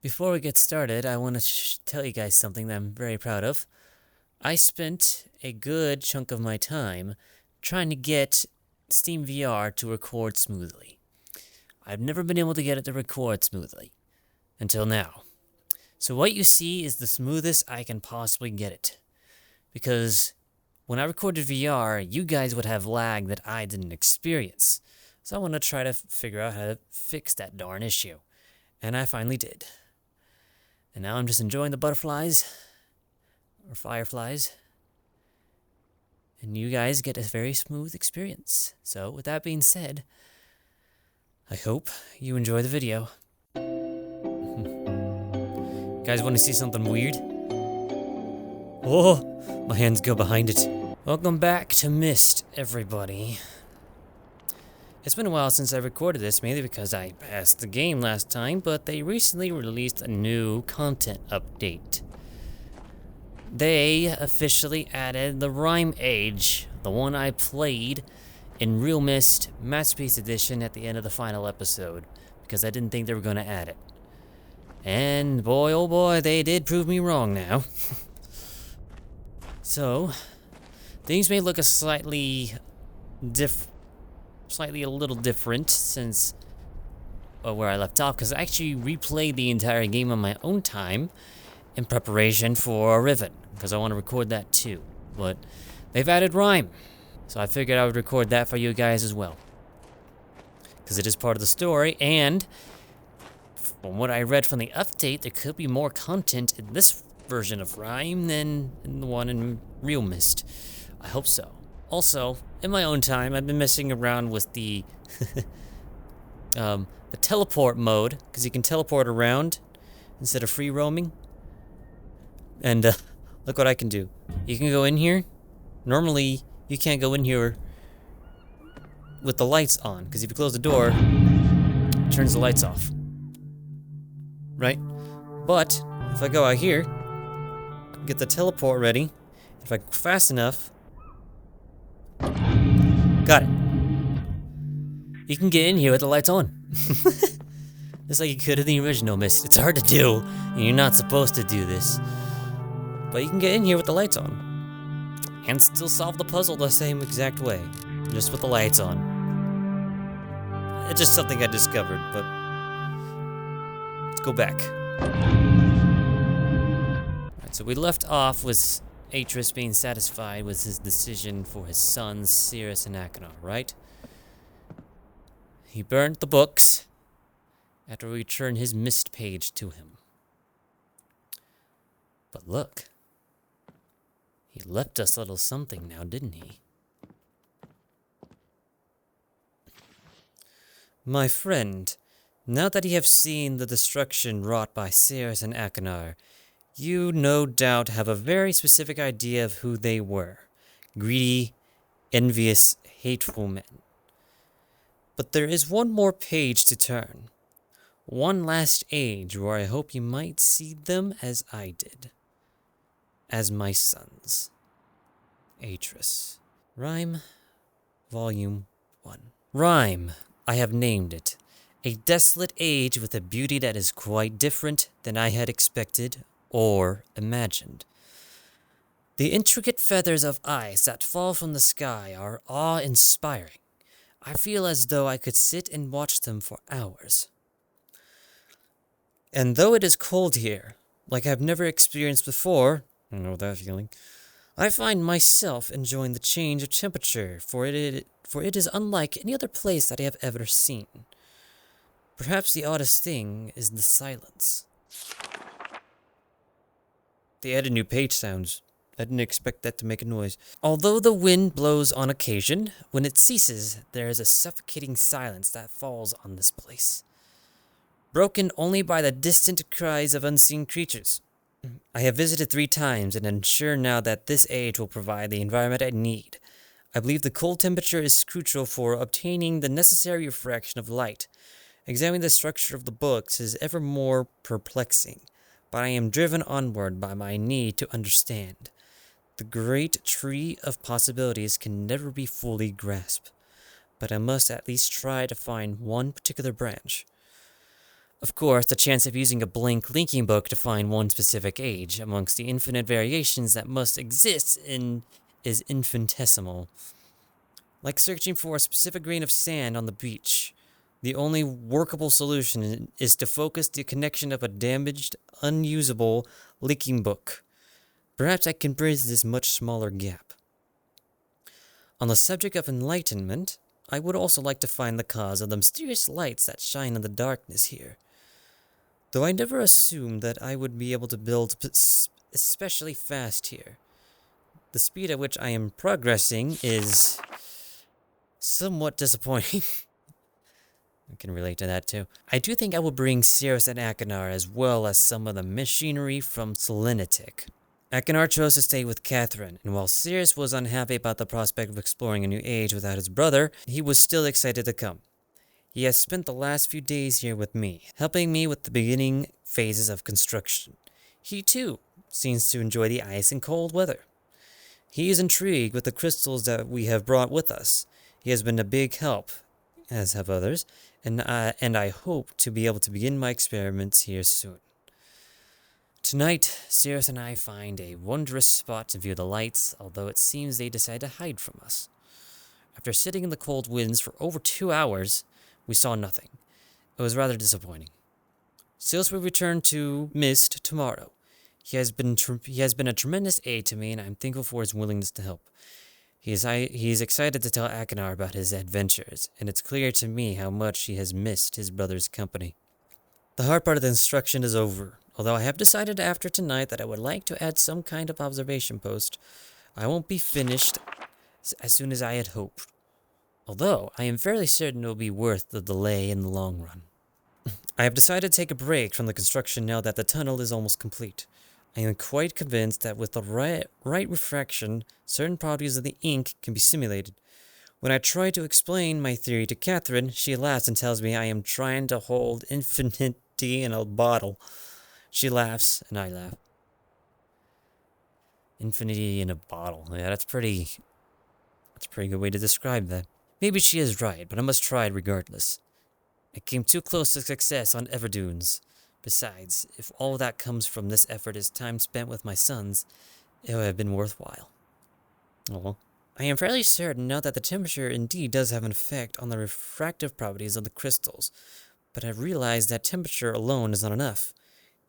Before we get started, I want to tell you guys something that I'm very proud of. I spent a good chunk of my time trying to get Steam VR to record smoothly. I've never been able to get it to record smoothly until now. So what you see is the smoothest I can possibly get it. Because when I recorded VR, you guys would have lag that I didn't experience. So I want to try to figure out how to fix that darn issue. And I finally did. And now I'm just enjoying the butterflies, or fireflies, and you guys get a very smooth experience. So with that being said, I hope you enjoy the video. Guys want to see something weird? Oh, my hands go behind it. Welcome back to Myst, everybody. It's been a while since I recorded this, mainly because I passed the game last time, but they recently released a new content update. They officially added the Rime age, the one I played in Real Myst Masterpiece Edition at the end of the final episode, because I didn't think they were going to add it. And boy, oh boy, they did prove me wrong now. So, things may look a slightly a little different since where I left off, because I actually replayed the entire game on my own time in preparation for Riven, because I want to record that too. But they've added Rime, so I figured I would record that for you guys as well, because it is part of the story, and from what I read from the update, there could be more content in this version of Rime than in the one in Real Myst. I hope so. Also, in my own time, I've been messing around with the the teleport mode, because you can teleport around instead of free roaming. And look what I can do. You can go in here. Normally, you can't go in here with the lights on, because if you close the door, it turns the lights off. Right? But if I go out here, get the teleport ready, if I go fast enough, got it. You can get in here with the lights on. Just like you could in the original Myst. It's hard to do, and you're not supposed to do this. But you can get in here with the lights on. And still solve the puzzle the same exact way. Just with the lights on. It's just something I discovered, but let's go back. Alright, so we left off with Atris being satisfied with his decision for his sons, Sirius and Achenar, right? He burned the books after we returned his Myst page to him. But look, he left us a little something now, didn't he? My friend, now that you have seen the destruction wrought by Sirius and Achenar, you no doubt have a very specific idea of who they were. Greedy, envious, hateful men. But there is one more page to turn. One last age where I hope you might see them as I did. As my sons. Atris. Rime, Volume 1. Rime, I have named it. A desolate age with a beauty that is quite different than I had expected or imagined. The intricate feathers of ice that fall from the sky are awe-inspiring. I feel as though I could sit and watch them for hours. And though it is cold here, like I've never experienced before, I know that feeling, I find myself enjoying the change of temperature, for it is unlike any other place that I have ever seen. Perhaps the oddest thing is the silence. They added new page sounds. I didn't expect that to make a noise. Although the wind blows on occasion, when it ceases, there is a suffocating silence that falls on this place, broken only by the distant cries of unseen creatures. I have visited 3 times and am sure now that this age will provide the environment I need. I believe the cold temperature is crucial for obtaining the necessary refraction of light. Examining the structure of the books is ever more perplexing, but I am driven onward by my need to understand. The great tree of possibilities can never be fully grasped, but I must at least try to find one particular branch. Of course, the chance of using a blank linking book to find one specific age amongst the infinite variations that must exist in is infinitesimal. Like searching for a specific grain of sand on the beach. The only workable solution is to focus the connection of a damaged, unusable linking book. Perhaps I can bridge this much smaller gap. On the subject of enlightenment, I would also like to find the cause of the mysterious lights that shine in the darkness here. Though I never assumed that I would be able to build especially fast here. The speed at which I am progressing is somewhat disappointing. I can relate to that too. I do think I will bring Cirrus and Achenar as well as some of the machinery from Selenitic. Achenar chose to stay with Catherine, and while Cirrus was unhappy about the prospect of exploring a new age without his brother, he was still excited to come. He has spent the last few days here with me, helping me with the beginning phases of construction. He too seems to enjoy the ice and cold weather. He is intrigued with the crystals that we have brought with us. He has been a big help, as have others, and I hope to be able to begin my experiments here soon. Tonight, Cirrus and I find a wondrous spot to view the lights, although it seems they decide to hide from us. After sitting in the cold winds for over 2 hours, we saw nothing. It was rather disappointing. Cirrus will return to Myst tomorrow. He has been a tremendous aid to me, and I'm thankful for his willingness to help. He is excited to tell Achenar about his adventures, and it's clear to me how much he has missed his brother's company. The hard part of the instruction is over, although I have decided after tonight that I would like to add some kind of observation post. I won't be finished as soon as I had hoped, although I am fairly certain it will be worth the delay in the long run. I have decided to take a break from the construction now that the tunnel is almost complete. I am quite convinced that with the right refraction, certain properties of the ink can be simulated. When I try to explain my theory to Catherine, she laughs and tells me I am trying to hold infinity in a bottle. She laughs, and I laugh. Infinity in a bottle. Yeah, that's a pretty good way to describe that. Maybe she is right, but I must try it regardless. I came too close to success on Everdunes. Besides, if all that comes from this effort is time spent with my sons, it would have been worthwhile. Oh. I am fairly certain now that the temperature indeed does have an effect on the refractive properties of the crystals, but I've realized that temperature alone is not enough.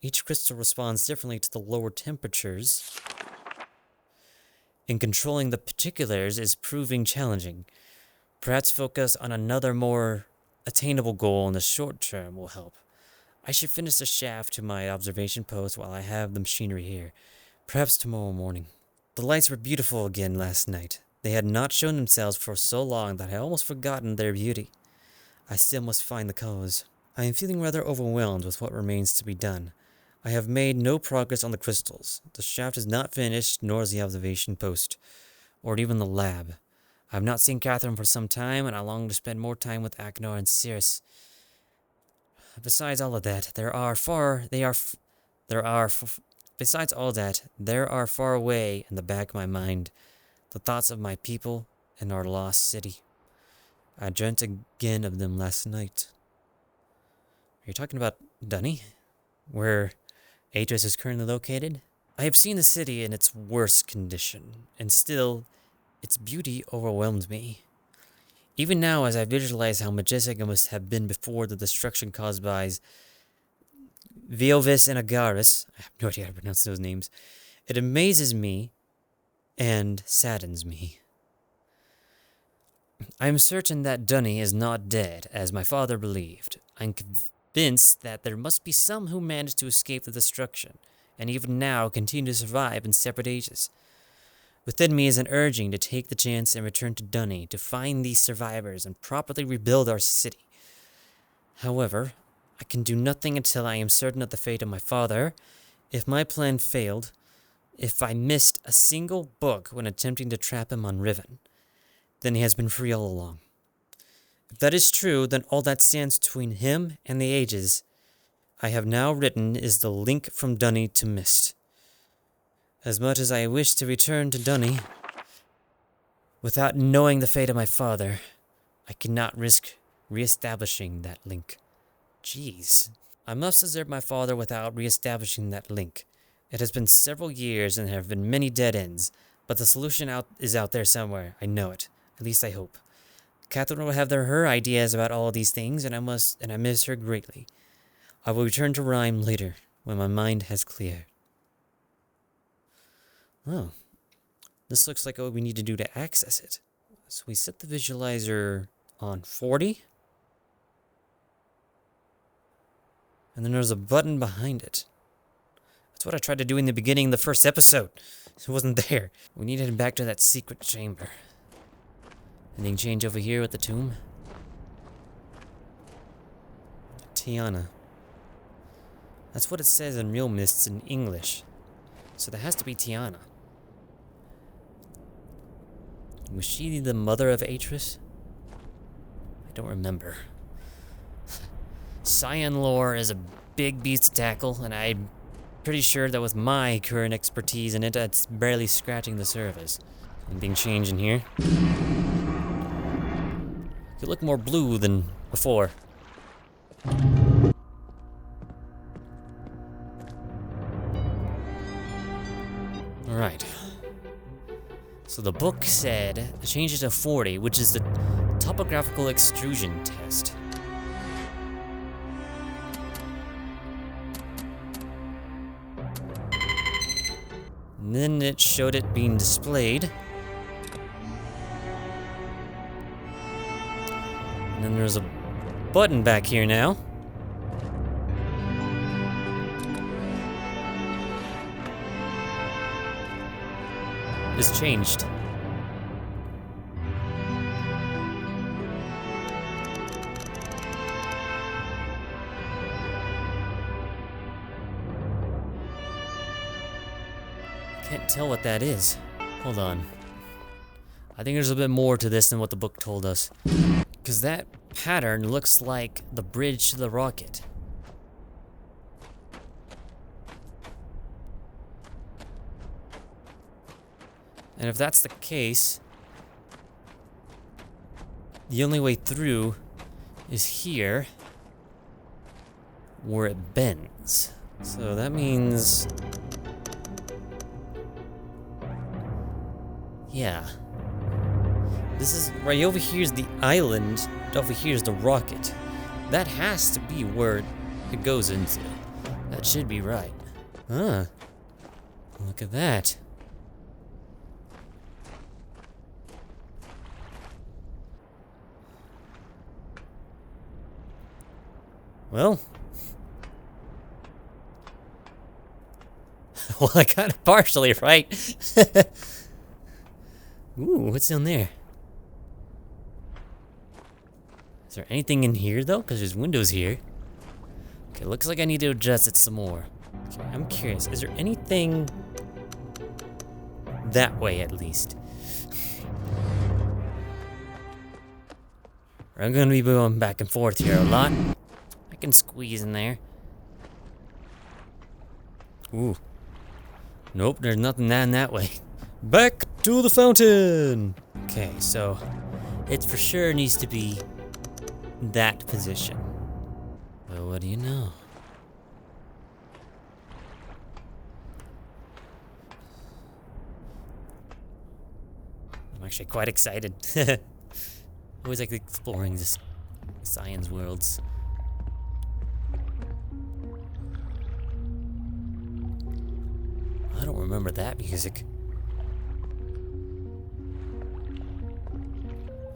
Each crystal responds differently to the lower temperatures, and controlling the particulars is proving challenging. Perhaps focus on another more attainable goal in the short term will help. I should finish the shaft to my observation post while I have the machinery here, perhaps tomorrow morning. The lights were beautiful again last night. They had not shown themselves for so long that I had almost forgotten their beauty. I still must find the cause. I am feeling rather overwhelmed with what remains to be done. I have made no progress on the crystals. The shaft is not finished, nor is the observation post, or even the lab. I have not seen Catherine for some time, and I long to spend more time with Achenar and Cirrus. Besides all that, there are far away in the back of my mind the thoughts of my people and our lost city. I dreamt again of them last night. Are you talking about Dunny? Where Atris is currently located? I have seen the city in its worst condition, and still, its beauty overwhelmed me. Even now, as I visualize how majestic it must have been before the destruction caused by Veovis and Agaris, I have no idea how to pronounce those names, it amazes me and saddens me. I am certain that Dunny is not dead, as my father believed. I am convinced that there must be some who managed to escape the destruction, and even now continue to survive in separate ages. Within me is an urging to take the chance and return to Dunny to find these survivors and properly rebuild our city. However, I can do nothing until I am certain of the fate of my father. If my plan failed, if I missed a single book when attempting to trap him on Riven, then he has been free all along. If that is true, then all that stands between him and the ages I have now written is the link from Dunny to Myst. As much as I wish to return to Dunny, without knowing the fate of my father, I cannot risk re-establishing that link. Jeez. I must desert my father without re-establishing that link. It has been several years and there have been many dead ends, but the solution is out there somewhere. I know it. At least I hope. Catherine will have her ideas about all these things, and I miss her greatly. I will return to Rime later, when my mind has cleared. Oh. This looks like what we need to do to access it. So we set the visualizer on 40. And then there's a button behind it. That's what I tried to do in the beginning of the first episode. It wasn't there. We need to head back to that secret chamber. Anything change over here with the tomb? Tiana. That's what it says in real Mysts in English. So there has to be Tiana. Was she the mother of Atris? I don't remember. Cyan lore is a big beast to tackle, and I'm pretty sure that with my current expertise in it, it's barely scratching the surface. Anything change in here? You look more blue than before. Alright. So the book said to change it to 40, which is the topographical extrusion test. And then it showed it being displayed. And then there's a button back here now. It's changed. Can't tell what that is. Hold on. I think there's a bit more to this than what the book told us. Because that pattern looks like the bridge to the rocket. And if that's the case, the only way through is here, where it bends. So that means... yeah. This is, right over here is the island, over here is the rocket. That has to be where it goes into. That should be right. Huh. Look at that. Well. Well, I got it partially right. Ooh, what's down there? Is there anything in here, though? Because there's windows here. Okay, looks like I need to adjust it some more. Okay, I'm curious. Is there anything... that way, at least? I'm gonna be going back and forth here a lot. I can squeeze in there. Ooh. Nope, there's nothing down that way. Back to the fountain! Okay, so it for sure needs to be that position. Well, what do you know? I'm actually quite excited. Always like exploring this science worlds. I don't remember that music.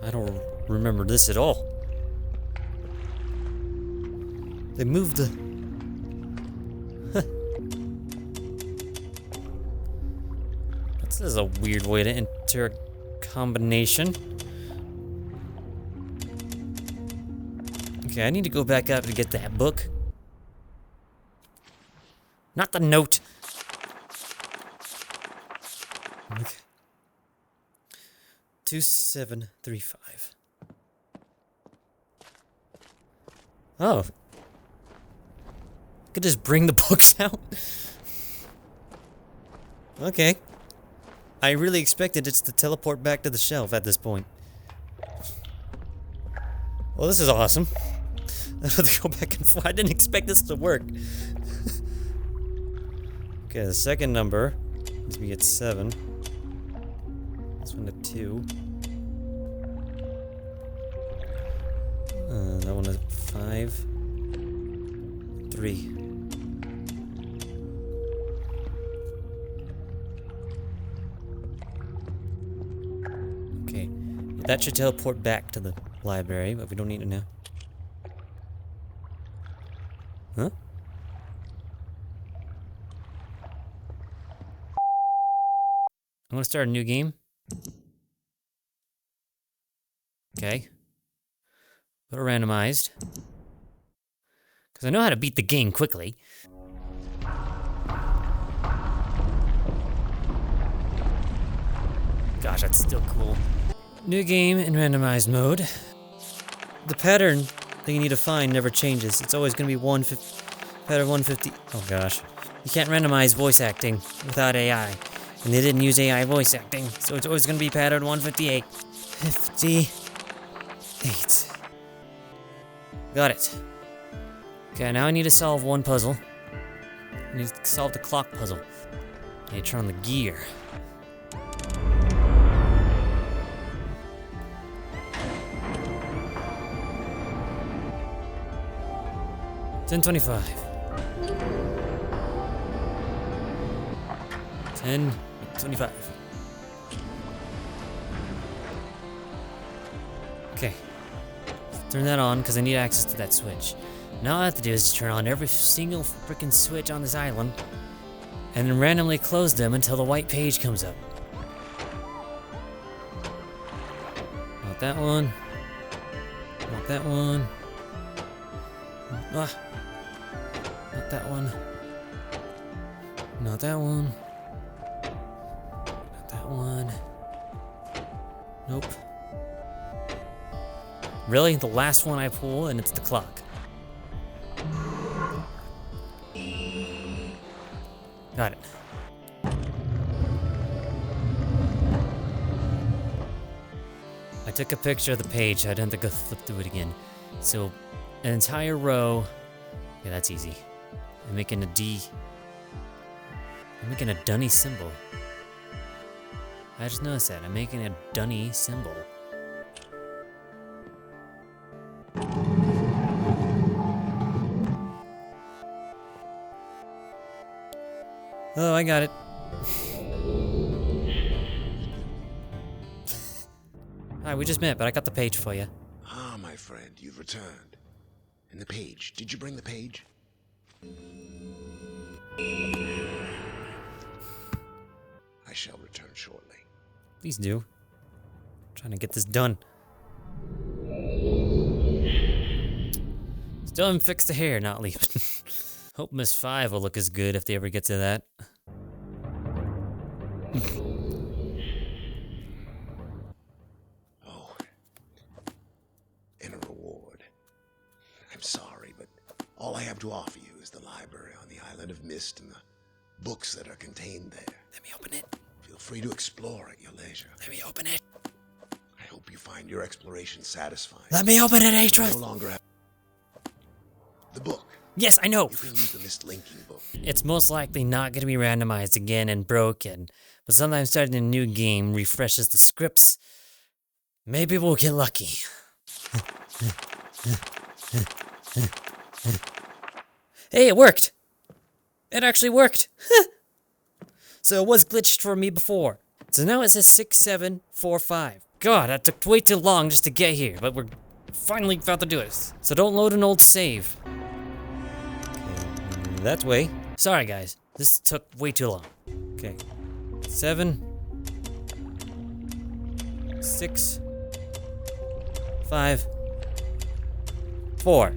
I don't remember this at all. They moved the... This is a weird way to enter a combination. Okay, I need to go back up to get that book. Not the note. Okay. 2735. Oh. I could just bring the books out. Okay. I really expected it to teleport back to the shelf at this point. Well, this is awesome. I have to go back and forth. I didn't expect this to work. Okay, the second number is we get 7. This one to 2. That one is 5. 3. Okay, that should teleport back to the library, but we don't need it now. Huh? I'm gonna start a new game. Okay. Put it randomized. Because I know how to beat the game quickly. Gosh, that's still cool. New game in randomized mode. The pattern that you need to find never changes. It's always gonna be pattern 150. Oh gosh. You can't randomize voice acting without AI. And they didn't use AI voice acting, so it's always gonna be pattern 158. 58. Got it. Okay, now I need to solve one puzzle. I need to solve the clock puzzle. I need to turn on the gear. $10.25. 10.25. Okay. Turn that on because I need access to that switch. Now all I have to do is turn on every single freaking switch on this island and then randomly close them until the white page comes up. Not that one. Not that one. Ah. Not that one. Not that one. Not that one. Nope. Really? The last one I pull and it's the clock. Got it. I took a picture of the page. I didn't have to go flip through it again. So, an entire row. Yeah, that's easy. I'm making a D. I'm making a dunny symbol. I just noticed that. I'm making a dunny symbol. Oh, I got it. Hi, we just met, but I got the page for you. Ah, my friend, you've returned. And the page. Did you bring the page? I shall return shortly. Please do. I'm trying to get this done. Still haven't fixed the hair, not leaving. Hope Myst 5 will look as good if they ever get to that. Oh. And a reward. I'm sorry, but all I have to offer you is the library on the island of Myst and the books that are contained there. Let me open it. Feel free to explore at your leisure. Let me open it. I hope you find your exploration satisfying. Let me open it, You Atras. no longer have the book. Yes, I know. You can use the Myst linking book. It's most likely not going to be randomized again and broken, but sometimes starting a new game refreshes the scripts. Maybe we'll get lucky. Hey, it worked! It actually worked! So it was glitched for me before. So now it says 6745. God, that took way too long just to get here, but we're finally about to do it. So don't load an old save. Okay, that way. Sorry guys, this took way too long. Okay. 7, 6, 5, 4.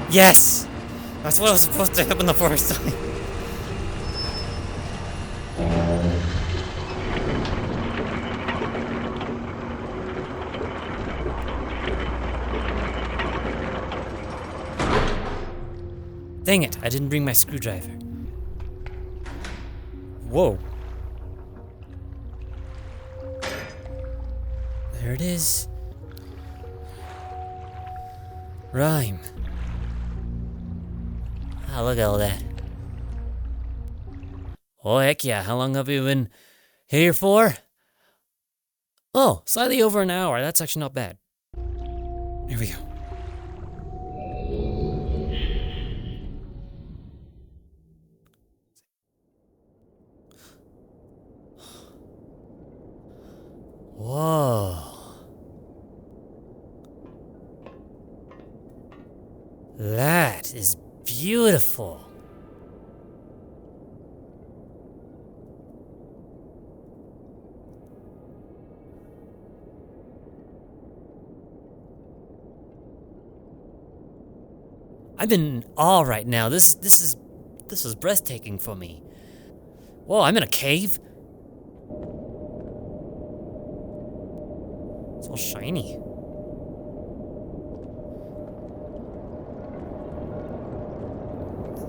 Yes! That's what was supposed to happen the first time. Dang it, I didn't bring my screwdriver. Whoa. There it is. Rime. Ah, look at all that. Oh, heck yeah. How long have you been here for? Oh, slightly over an hour. That's actually not bad. Here we go. Whoa. That is beautiful. I'm in awe right now. This is breathtaking for me. Whoa, I'm in a cave? It's all shiny.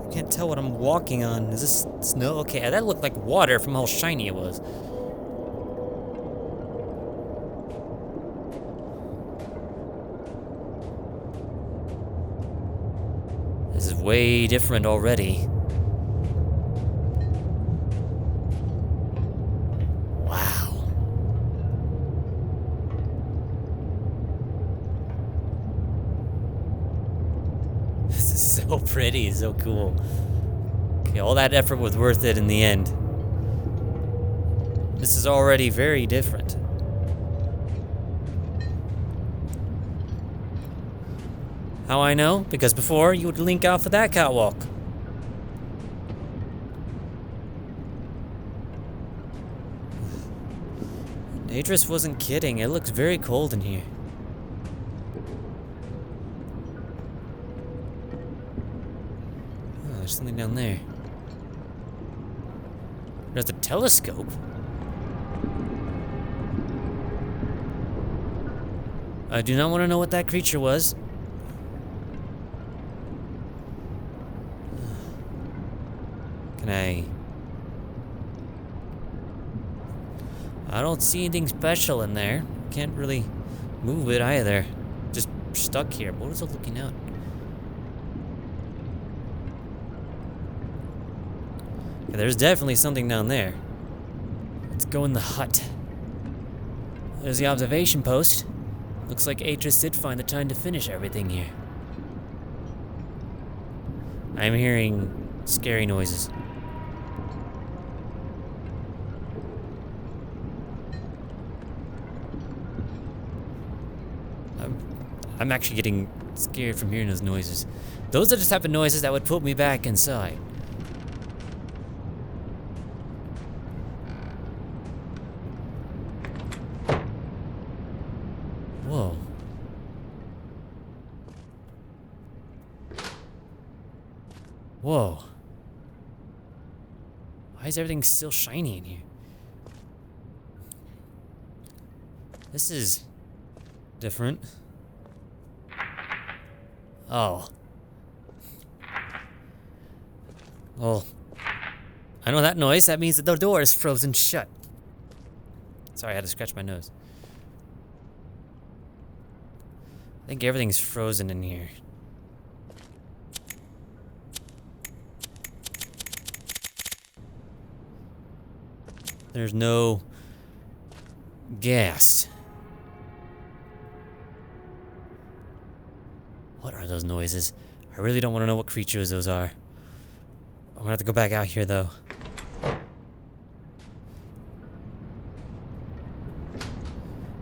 I can't tell what I'm walking on. Is this snow? Okay, that looked like water from how shiny it was. This is way different already. Wow. This is so pretty, so cool. Okay, all that effort was worth it in the end. This is already very different. How I know? Because before, you would link off of that catwalk. Adris wasn't kidding. It looks very cold in here. Oh, there's something down there. There's a telescope. I do not want to know what that creature was. Can I don't see anything special in there. Can't really move it either. Just stuck here. What is it looking out? Yeah, there's definitely something down there. Let's go in the hut. There's the observation post. Looks like Atris did find the time to finish everything here. I'm hearing scary noises. I'm actually getting scared from hearing those noises. Those are the type of noises that would put me back inside. Whoa. Whoa. Why is everything still shiny in here? This is different. Oh. Well, I know that noise. That means that the door is frozen shut. Sorry, I had to scratch my nose. I think everything's frozen in here. There's no gas. What are those noises? I really don't want to know what creatures those are. I'm gonna have to go back out here though.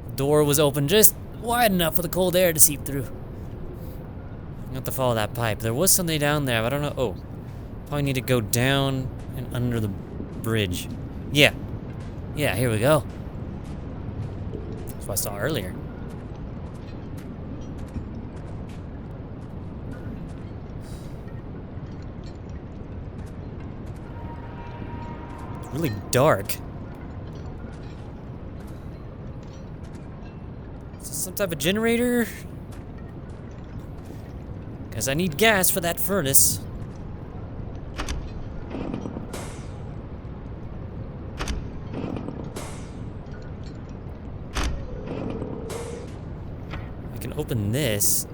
The door was open just wide enough for the cold air to seep through. I have to follow that pipe. There was something down there, but I don't know. Oh, probably need to go down and under the bridge. Yeah, here we go. That's what I saw earlier. It's really dark. Is this some type of generator? Because I need gas for that furnace. I can open this.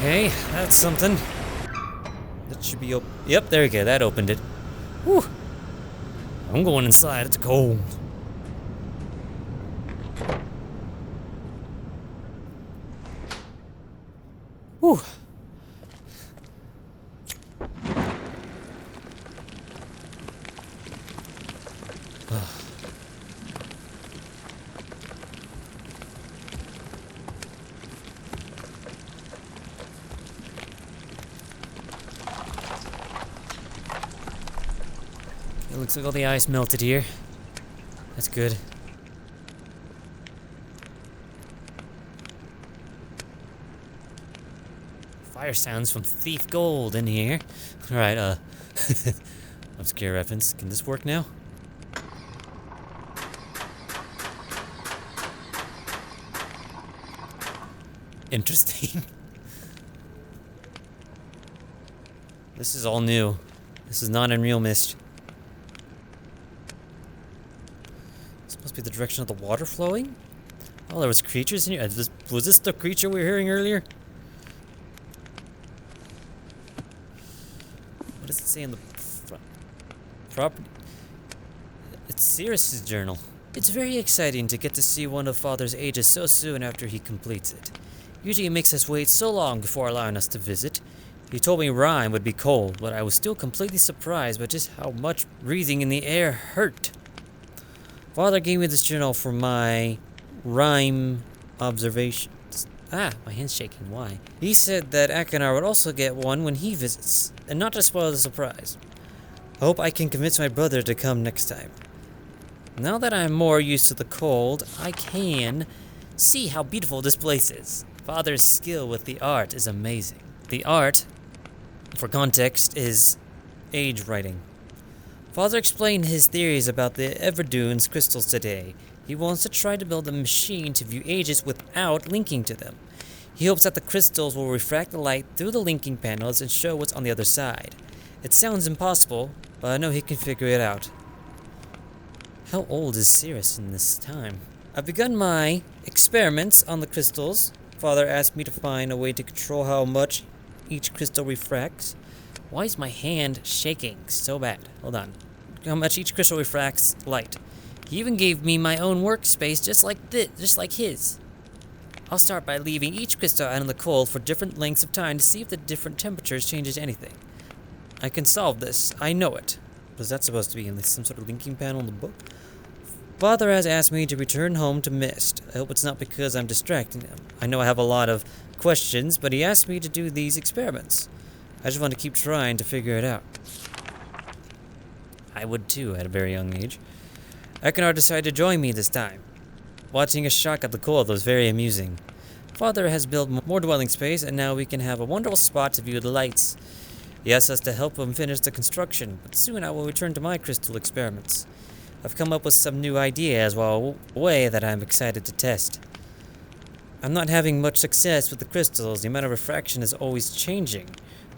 Okay, that's something. That should be open. Yep, there we go. That opened it. Whew. I'm going inside. It's cold. Whew. It looks like all the ice melted here. That's good. Fire sounds from Thief Gold in here. Alright, obscure reference. Can this work now? Interesting. This is all new. This is not in real Myst. This must be the direction of the water flowing? Oh, there was creatures in here. Was this the creature we were hearing earlier? What does it say in the front? Property? It's Sirius's journal. It's very exciting to get to see one of Father's ages so soon after he completes it. Usually it makes us wait so long before allowing us to visit. He told me Rime would be cold, but I was still completely surprised by just how much breathing in the air hurt. Father gave me this journal for my Rime observations. Ah, my hand's shaking. Why? He said that Akinar would also get one when he visits, and not to spoil the surprise. I hope I can convince my brother to come next time. Now that I'm more used to the cold, I can see how beautiful this place is. Father's skill with the art is amazing. The art, for context, is age writing. Father explained his theories about the Everdune's crystals today. He wants to try to build a machine to view ages without linking to them. He hopes that the crystals will refract the light through the linking panels and show what's on the other side. It sounds impossible, but I know he can figure it out. How old is Sirius in this time? I've begun my experiments on the crystals. Father asked me to find a way to control how much each crystal refracts. Why is my hand shaking so bad? Hold on. How much each crystal refracts light. He even gave me my own workspace just like this, just like his. I'll start by leaving each crystal out in the cold for different lengths of time to see if the different temperatures changes anything. I can solve this. I know it. Was that supposed to be in some sort of linking panel in the book? Father has asked me to return home to Myst. I hope it's not because I'm distracting him. I know I have a lot of questions, but he asked me to do these experiments. I just want to keep trying to figure it out. I would too at a very young age. Akinar decided to join me this time. Watching us shock at the cold was very amusing. Father has built more dwelling space, and now we can have a wonderful spot to view the lights. He asked us to help him finish the construction, but soon I will return to my crystal experiments. I've come up with some new ideas while away that I'm excited to test. I'm not having much success with the crystals. The amount of refraction is always changing.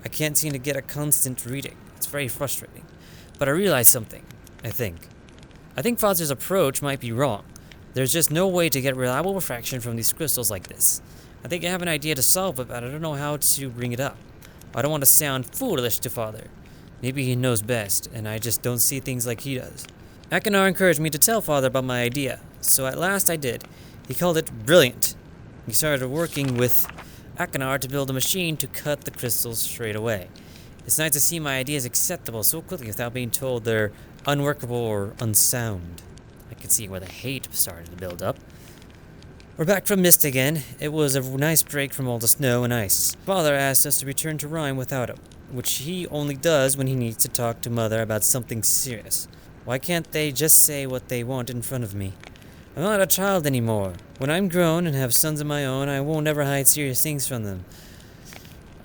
I can't seem to get a constant reading. It's very frustrating. But I realized something, I think. I think Father's approach might be wrong. There's just no way to get reliable refraction from these crystals like this. I think I have an idea to solve it, but I don't know how to bring it up. I don't want to sound foolish to Father. Maybe he knows best, and I just don't see things like he does. Akinar encouraged me to tell Father about my idea, so at last I did. He called it brilliant. He started working with Akinar to build a machine to cut the crystals straight away. It's nice to see my ideas acceptable so quickly without being told they're unworkable or unsound. I could see where the hate started to build up. We're back from Myst again. It was a nice break from all the snow and ice. Father asked us to return to Rime without him, which he only does when he needs to talk to Mother about something serious. Why can't they just say what they want in front of me? I'm not a child anymore. When I'm grown and have sons of my own, I won't ever hide serious things from them.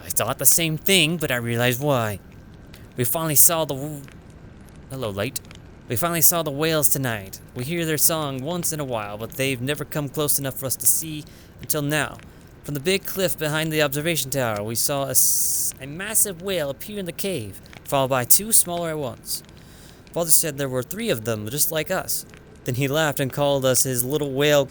I thought the same thing, but I realized why. We finally saw the... Hello, light. We finally saw the whales tonight. We hear their song once in a while, but they've never come close enough for us to see until now. From the big cliff behind the observation tower, we saw a massive whale appear in the cave, followed by two smaller at once. Father said there were 3 of them, just like us. Then he laughed and called us his little whale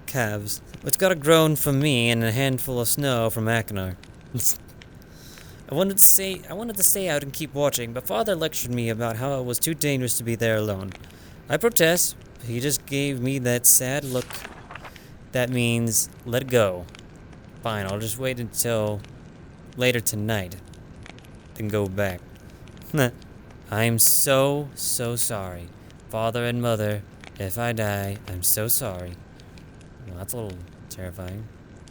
calves. It's got a groan from me and a handful of snow from Akinar. I wanted to stay out and keep watching, but Father lectured me about how it was too dangerous to be there alone. I protest. He just gave me that sad look. That means let it go. Fine, I'll just wait until later tonight. Then go back. I'm so sorry. Father and Mother, if I die, I'm so sorry. Well, that's a little terrifying.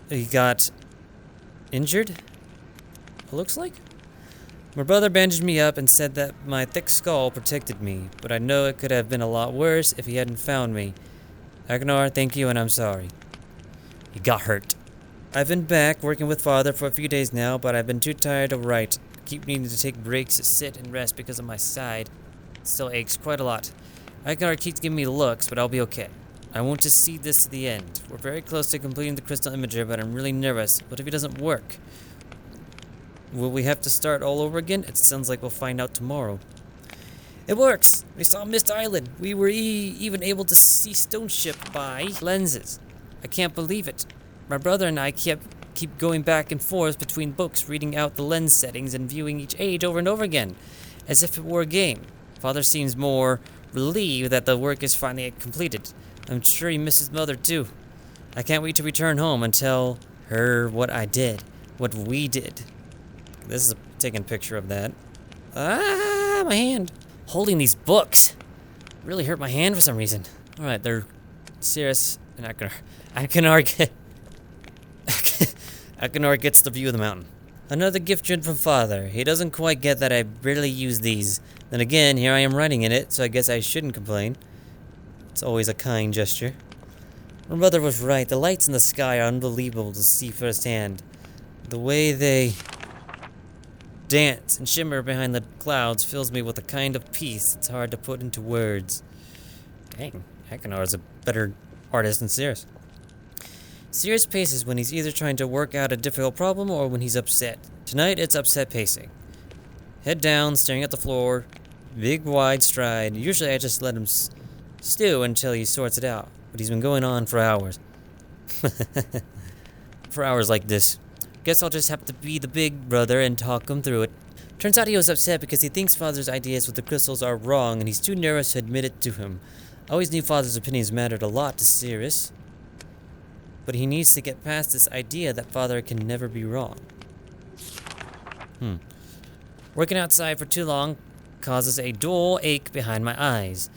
He got injured? It looks like? My brother bandaged me up and said that my thick skull protected me, but I know it could have been a lot worse if he hadn't found me. Agnar, thank you, and I'm sorry. He got hurt. I've been back working with Father for a few days now, but I've been too tired to write. I keep needing to take breaks to sit and rest because of my side. It still aches quite a lot. Agnar keeps giving me looks, but I'll be okay. I want to see this to the end. We're very close to completing the crystal imager, but I'm really nervous. What if it doesn't work? Will we have to start all over again? It sounds like we'll find out tomorrow. It works! We saw Myst Island. We were even able to see Stone Ship by lenses. I can't believe it. My brother and I keep going back and forth between books, reading out the lens settings and viewing each age over and over again, as if it were a game. Father seems more relieved that the work is finally completed. I'm sure he misses Mother too. I can't wait to return home and tell her what we did. This is taking a picture of that. Ah, my hand. Holding these books really hurt my hand for some reason. Alright, they're Sirius and Achenar gets the view of the mountain. Another gift from Father. He doesn't quite get that I barely use these. Then again, here I am writing in it, so I guess I shouldn't complain. It's always a kind gesture. My mother was right. The lights in the sky are unbelievable to see firsthand. The way they dance and shimmer behind the clouds fills me with a kind of peace it's hard to put into words. Dang, Achenar is a better artist than Sirius. Sirius paces when he's either trying to work out a difficult problem or when he's upset. Tonight, it's upset pacing. Head down, staring at the floor, big wide stride. Usually I just let him stew until he sorts it out, but he's been going on for hours. For hours like this. Guess I'll just have to be the big brother and talk him through it. Turns out he was upset because he thinks Father's ideas with the crystals are wrong and he's too nervous to admit it to him. I always knew Father's opinions mattered a lot to Sirius, but he needs to get past this idea that Father can never be wrong. Working outside for too long causes a dull ache behind my eyes.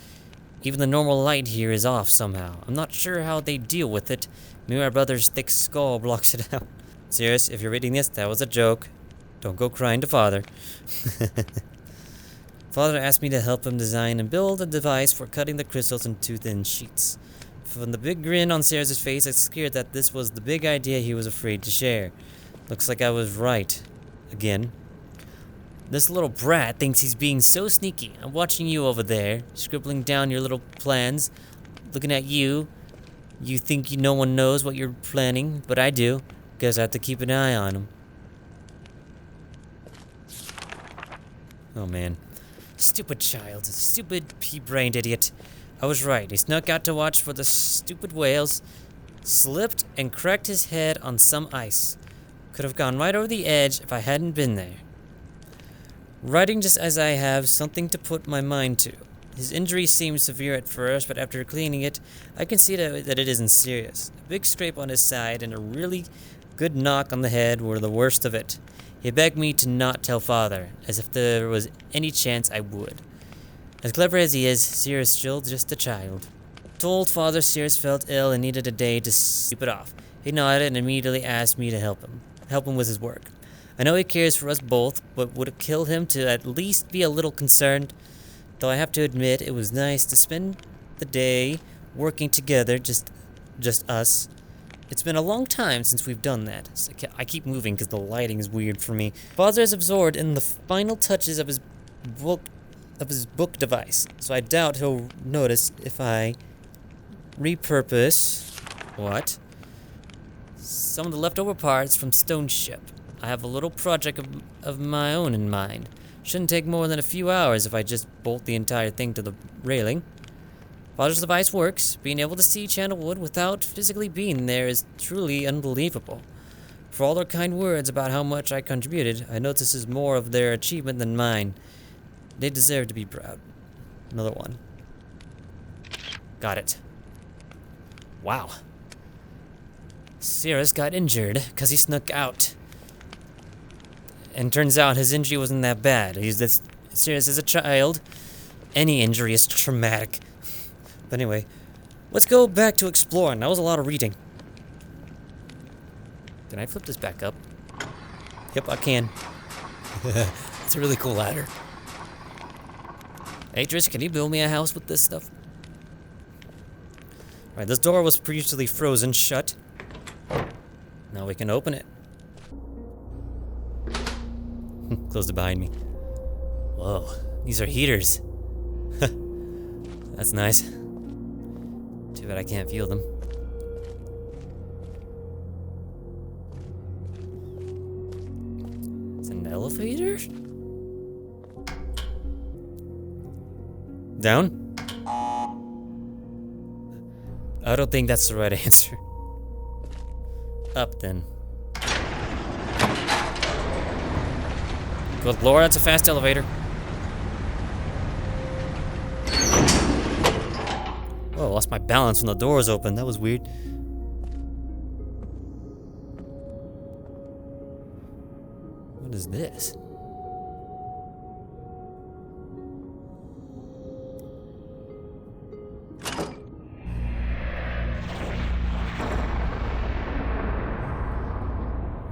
Even the normal light here is off somehow. I'm not sure how they deal with it. Maybe my brother's thick skull blocks it out. Sirius, if you're reading this, that was a joke. Don't go crying to Father. Father asked me to help him design and build a device for cutting the crystals into thin sheets. From the big grin on Sirius's face, it's clear that this was the big idea he was afraid to share. Looks like I was right. Again. This little brat thinks he's being so sneaky. I'm watching you over there, scribbling down your little plans, looking at you. You think no one knows what you're planning, but I do. Guess I have to keep an eye on him. Oh man. Stupid child. Stupid pea-brained idiot. I was right. He snuck out to watch for the stupid whales, slipped and cracked his head on some ice. Could have gone right over the edge if I hadn't been there. Writing just as I have something to put my mind to. His injury seemed severe at first, but after cleaning it, I can see that it isn't serious. A big scrape on his side and a really good knock on the head were the worst of it. He begged me to not tell Father, as if there was any chance I would. As clever as he is, Sirius is still just a child. Told Father Sirius felt ill and needed a day to sleep it off. He nodded and immediately asked me to help him with his work. I know he cares for us both, but would it kill him to at least be a little concerned? Though I have to admit, it was nice to spend the day working together, just us. It's been a long time since we've done that. So I keep moving because the lighting is weird for me. Father is absorbed in the final touches of his book device, so I doubt he'll notice if I repurpose some of the leftover parts from Stone Ship. I have a little project of my own in mind. Shouldn't take more than a few hours if I just bolt the entire thing to the railing. Father's device works. Being able to see Channel Wood without physically being there is truly unbelievable. For all their kind words about how much I contributed, I notice this is more of their achievement than mine. They deserve to be proud. Another one. Got it. Wow. Sirius got injured because he snuck out. And turns out his injury wasn't that bad. He's this Sirius is a child. Any injury is traumatic. But anyway, let's go back to exploring. That was a lot of reading. Can I flip this back up? Yep, I can. It's a really cool ladder. Hey, Trish, can you build me a house with this stuff? Alright, this door was previously frozen shut. Now we can open it. Closed it behind me. Whoa, these are heaters. That's nice. Too bad I can't feel them. It's an elevator? Down? I don't think that's the right answer. Up then. Good lord, that's a fast elevator. Whoa, lost my balance when the doors opened. That was weird. What is this?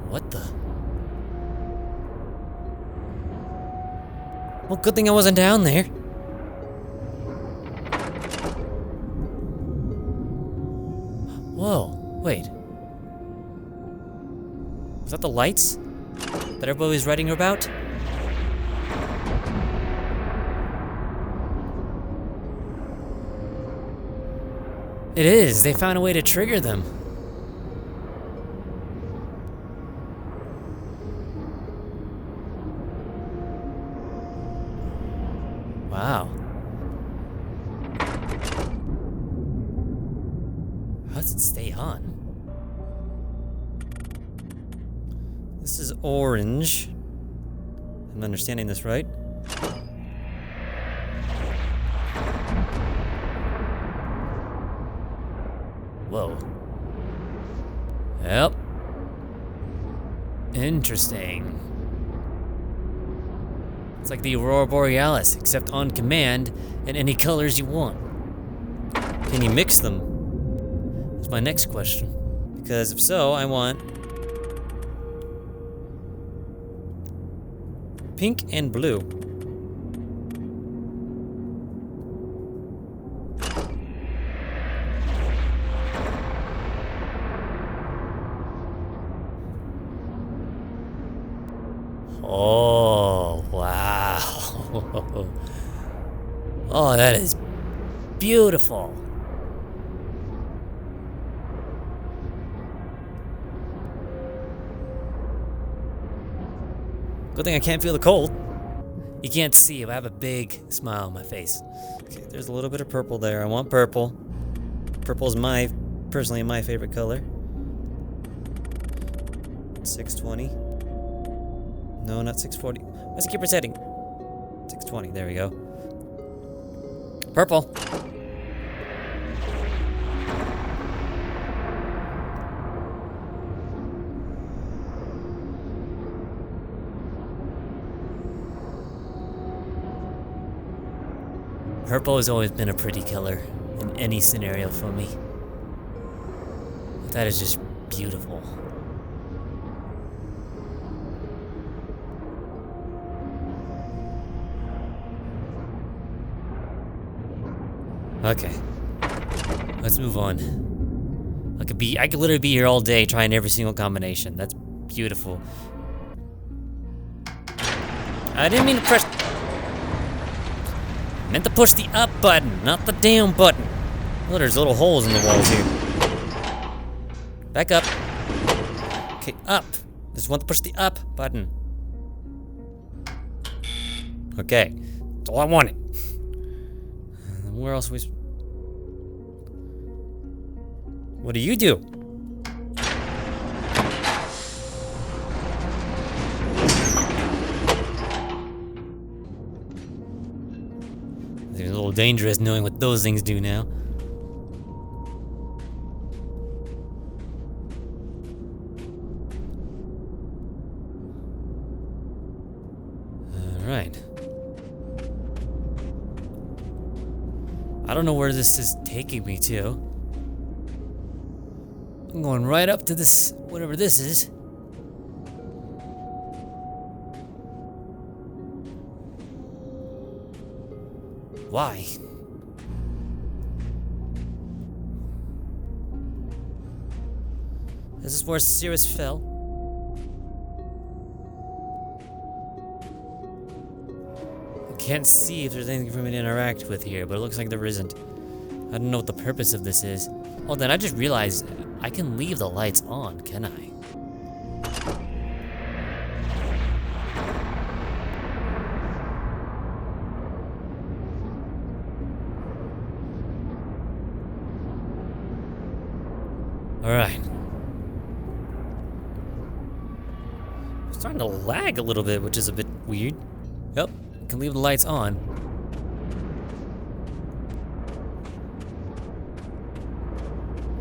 What the? Well, good thing I wasn't down there. Whoa, wait. Was that the lights that everybody was writing about? It is. They found a way to trigger them. Wow. How does it stay on? This is orange. I'm understanding this right. Whoa. Yep. Interesting. It's like the Aurora Borealis, except on command and any colors you want. Can you mix them? That's my next question. Because if so, I want pink and blue. Oh, wow. Oh, that is beautiful. Good thing I can't feel the cold. You can't see, but I have a big smile on my face. Okay, there's a little bit of purple there. I want purple. Purple is personally my favorite color. 620. No, not 640. Why does it keep resetting? 620, there we go. Purple. Purple has always been a pretty color in any scenario for me. That is just beautiful. Okay, let's move on. I could literally be here all day trying every single combination. That's beautiful. I didn't mean to press. I meant to push the up button, not the down button. Oh, there's little holes in the walls here. Back up. Okay, up. Just want to push the up button. Okay, that's all I wanted. Where else we? What do you do? little dangerous knowing what those things do now. Alright. I don't know where this is taking me to. I'm going right up to this, whatever this is. Why? This is where Sirius fell. I can't see if there's anything for me to interact with here, but it looks like there isn't. I don't know what the purpose of this is. Oh, then I just realized I can leave the lights on, can I? Alright. It's starting to lag a little bit, which is a bit weird. Yep, can leave the lights on.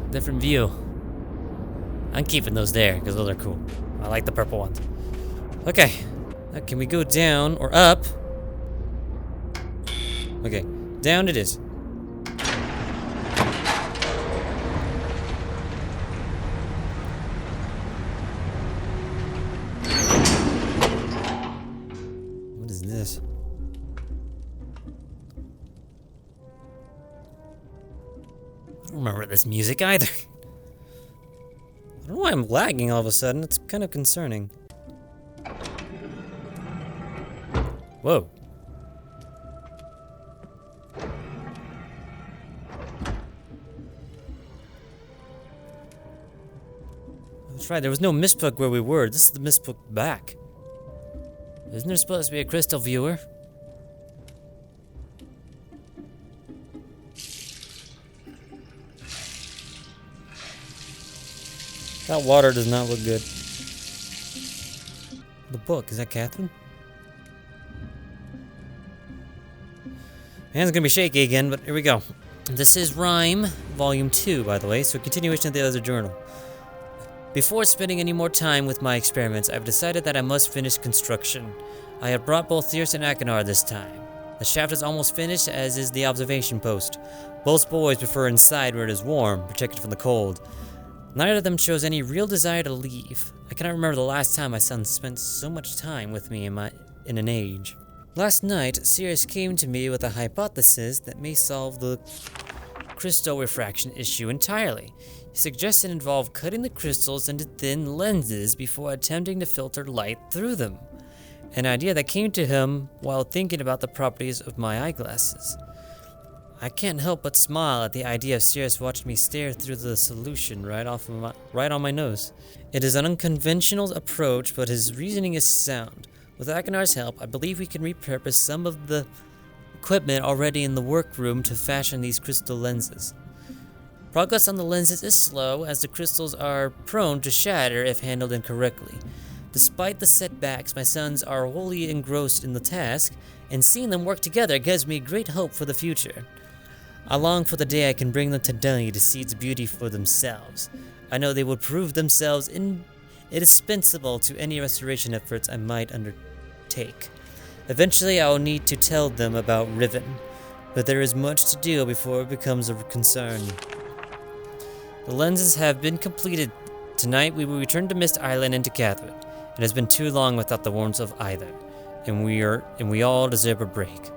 Different view. I'm keeping those there, because those are cool. I like the purple ones. Okay. Now can we go down or up? Okay, down it is. What is this? I don't remember this music either. I don't know why I'm lagging all of a sudden. It's kind of concerning. Whoa. That's right, there was no Myst book where we were. This is the Myst book back. Isn't there supposed to be a crystal viewer? That water does not look good. The book, is that Catherine? Hand's gonna be shaky again, but here we go. This is Rime, Volume 2, by the way, so continuation of the other journal. Before spending any more time with my experiments, I've decided that I must finish construction. I have brought both Thyrus and Achenar this time. The shaft is almost finished, as is the observation post. Both boys prefer inside where it is warm, protected from the cold. Neither of them shows any real desire to leave. I cannot remember the last time my son spent so much time with me in an age. Last night, Sirius came to me with a hypothesis that may solve the crystal refraction issue entirely. He suggested it involve cutting the crystals into thin lenses before attempting to filter light through them. An idea that came to him while thinking about the properties of my eyeglasses. I can't help but smile at the idea of Sirius watching me stare through the solution right on my nose. It is an unconventional approach, but his reasoning is sound. With Achenar's help, I believe we can repurpose some of the equipment already in the workroom to fashion these crystal lenses. Progress on the lenses is slow, as the crystals are prone to shatter if handled incorrectly. Despite the setbacks, my sons are wholly engrossed in the task, and seeing them work together gives me great hope for the future. I long for the day I can bring them to Delhi to see its beauty for themselves. I know they will prove themselves indispensable to any restoration efforts I might undertake. Eventually, I will need to tell them about Riven, but there is much to do before it becomes a concern. The lenses have been completed. Tonight, we will return to Myst Island and to Catherine. It has been too long without the warmth of either, and we all deserve a break.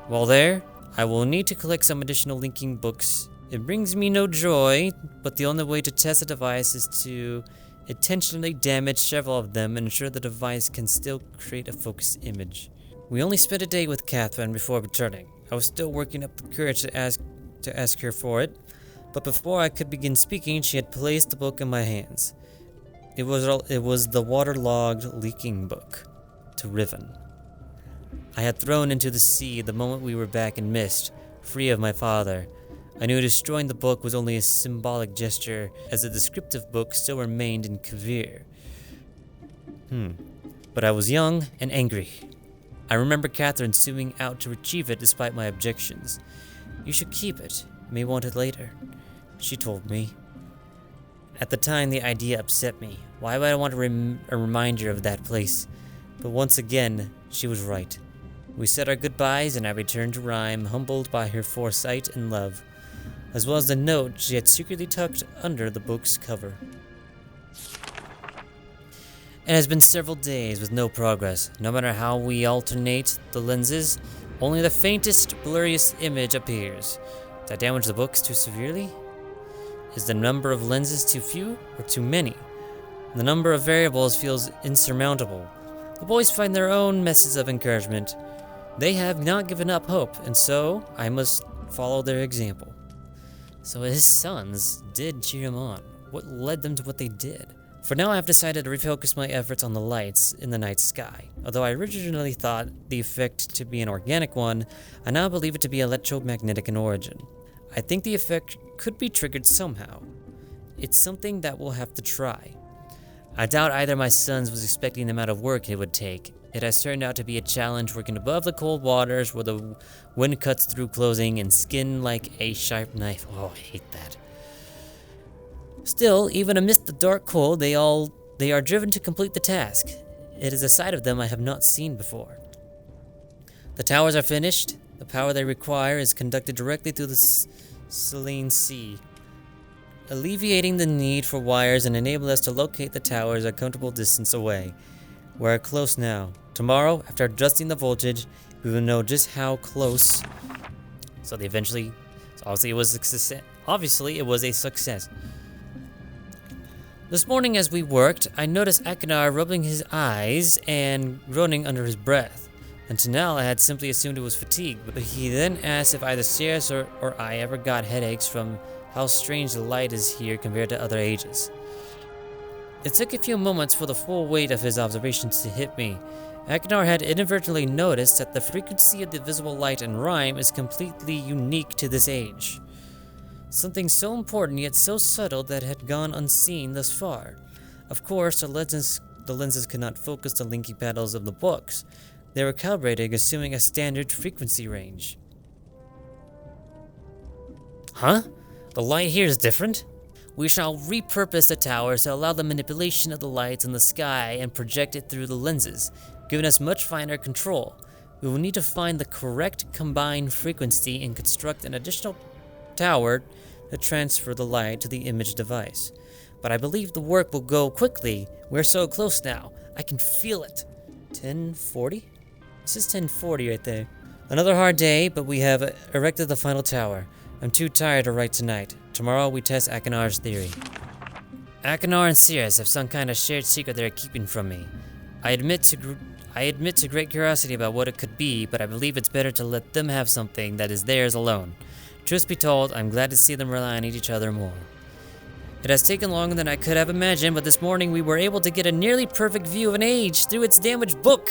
While there, I will need to collect some additional linking books. It brings me no joy, but the only way to test the device is to intentionally damage several of them and ensure the device can still create a focused image. We only spent a day with Catherine before returning. I was still working up the courage to ask her for it, but before I could begin speaking, she had placed the book in my hands. It was the waterlogged leaking book to Riven. I had thrown into the sea the moment we were back in Myst, free of my father. I knew destroying the book was only a symbolic gesture, as the descriptive book still remained in Kavir. But I was young and angry. I remember Catherine suing out to retrieve it despite my objections. "You should keep it. You may want it later," she told me. At the time, the idea upset me. Why would I want a reminder of that place? But once again, she was right. We said our goodbyes, and I returned to Rime, humbled by her foresight and love, as well as the note she had secretly tucked under the book's cover. It has been several days with no progress. No matter how we alternate the lenses, only the faintest, blurriest image appears. Did I damage the books too severely? Is the number of lenses too few or too many? The number of variables feels insurmountable. The boys find their own methods of encouragement. They have not given up hope, and so I must follow their example. So his sons did cheer him on. What led them to what they did? For now, I have decided to refocus my efforts on the lights in the night sky. Although I originally thought the effect to be an organic one, I now believe it to be electromagnetic in origin. I think the effect could be triggered somehow. It's something that we'll have to try. I doubt either my sons was expecting the amount of work it would take. It has turned out to be a challenge working above the cold waters where the wind cuts through clothing and skin like a sharp knife. Oh, I hate that. Still, even amidst the dark cold, they are driven to complete the task. It is a side of them I have not seen before. The towers are finished. The power they require is conducted directly through the saline sea, alleviating the need for wires and enable us to locate the towers a comfortable distance away. We're close now. Tomorrow, after adjusting the voltage, we will know just how close. So obviously it was a success. This morning as we worked, I noticed Akinar rubbing his eyes and groaning under his breath. Until now, I had simply assumed it was fatigue, but he then asked if either Sirius or I ever got headaches from how strange the light is here compared to other ages. It took a few moments for the full weight of his observations to hit me. Akinar had inadvertently noticed that the frequency of the visible light in Rime is completely unique to this age. Something so important yet so subtle that had gone unseen thus far. Of course, the lenses could not focus the linking panels of the books. They were calibrated assuming a standard frequency range. Huh? The light here is different? We shall repurpose the towers to allow the manipulation of the lights in the sky and project it through the lenses, giving us much finer control. We will need to find the correct combined frequency and construct an additional tower to transfer the light to the image device. But I believe the work will go quickly. We're so close now. I can feel it. 1040? This is 1040 right there. Another hard day, but we have erected the final tower. I'm too tired to write tonight. Tomorrow we test Akinar's theory. Akinar and Sirius have some kind of shared secret they're keeping from me. I admit to great curiosity about what it could be, but I believe it's better to let them have something that is theirs alone. Truth be told, I'm glad to see them rely on each other more. It has taken longer than I could have imagined, but this morning we were able to get a nearly perfect view of an age through its damaged book.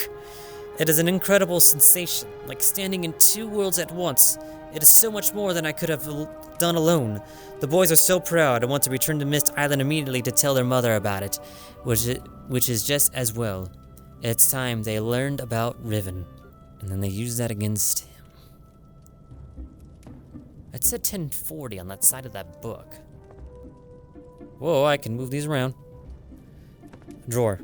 It is an incredible sensation, like standing in two worlds at once. It is so much more than I could have done alone. The boys are so proud and want to return to Myst Island immediately to tell their mother about it, which is just as well. It's time they learned about Riven, and then they used that against him. It said 1040 on that side of that book. Whoa, I can move these around. Drawer.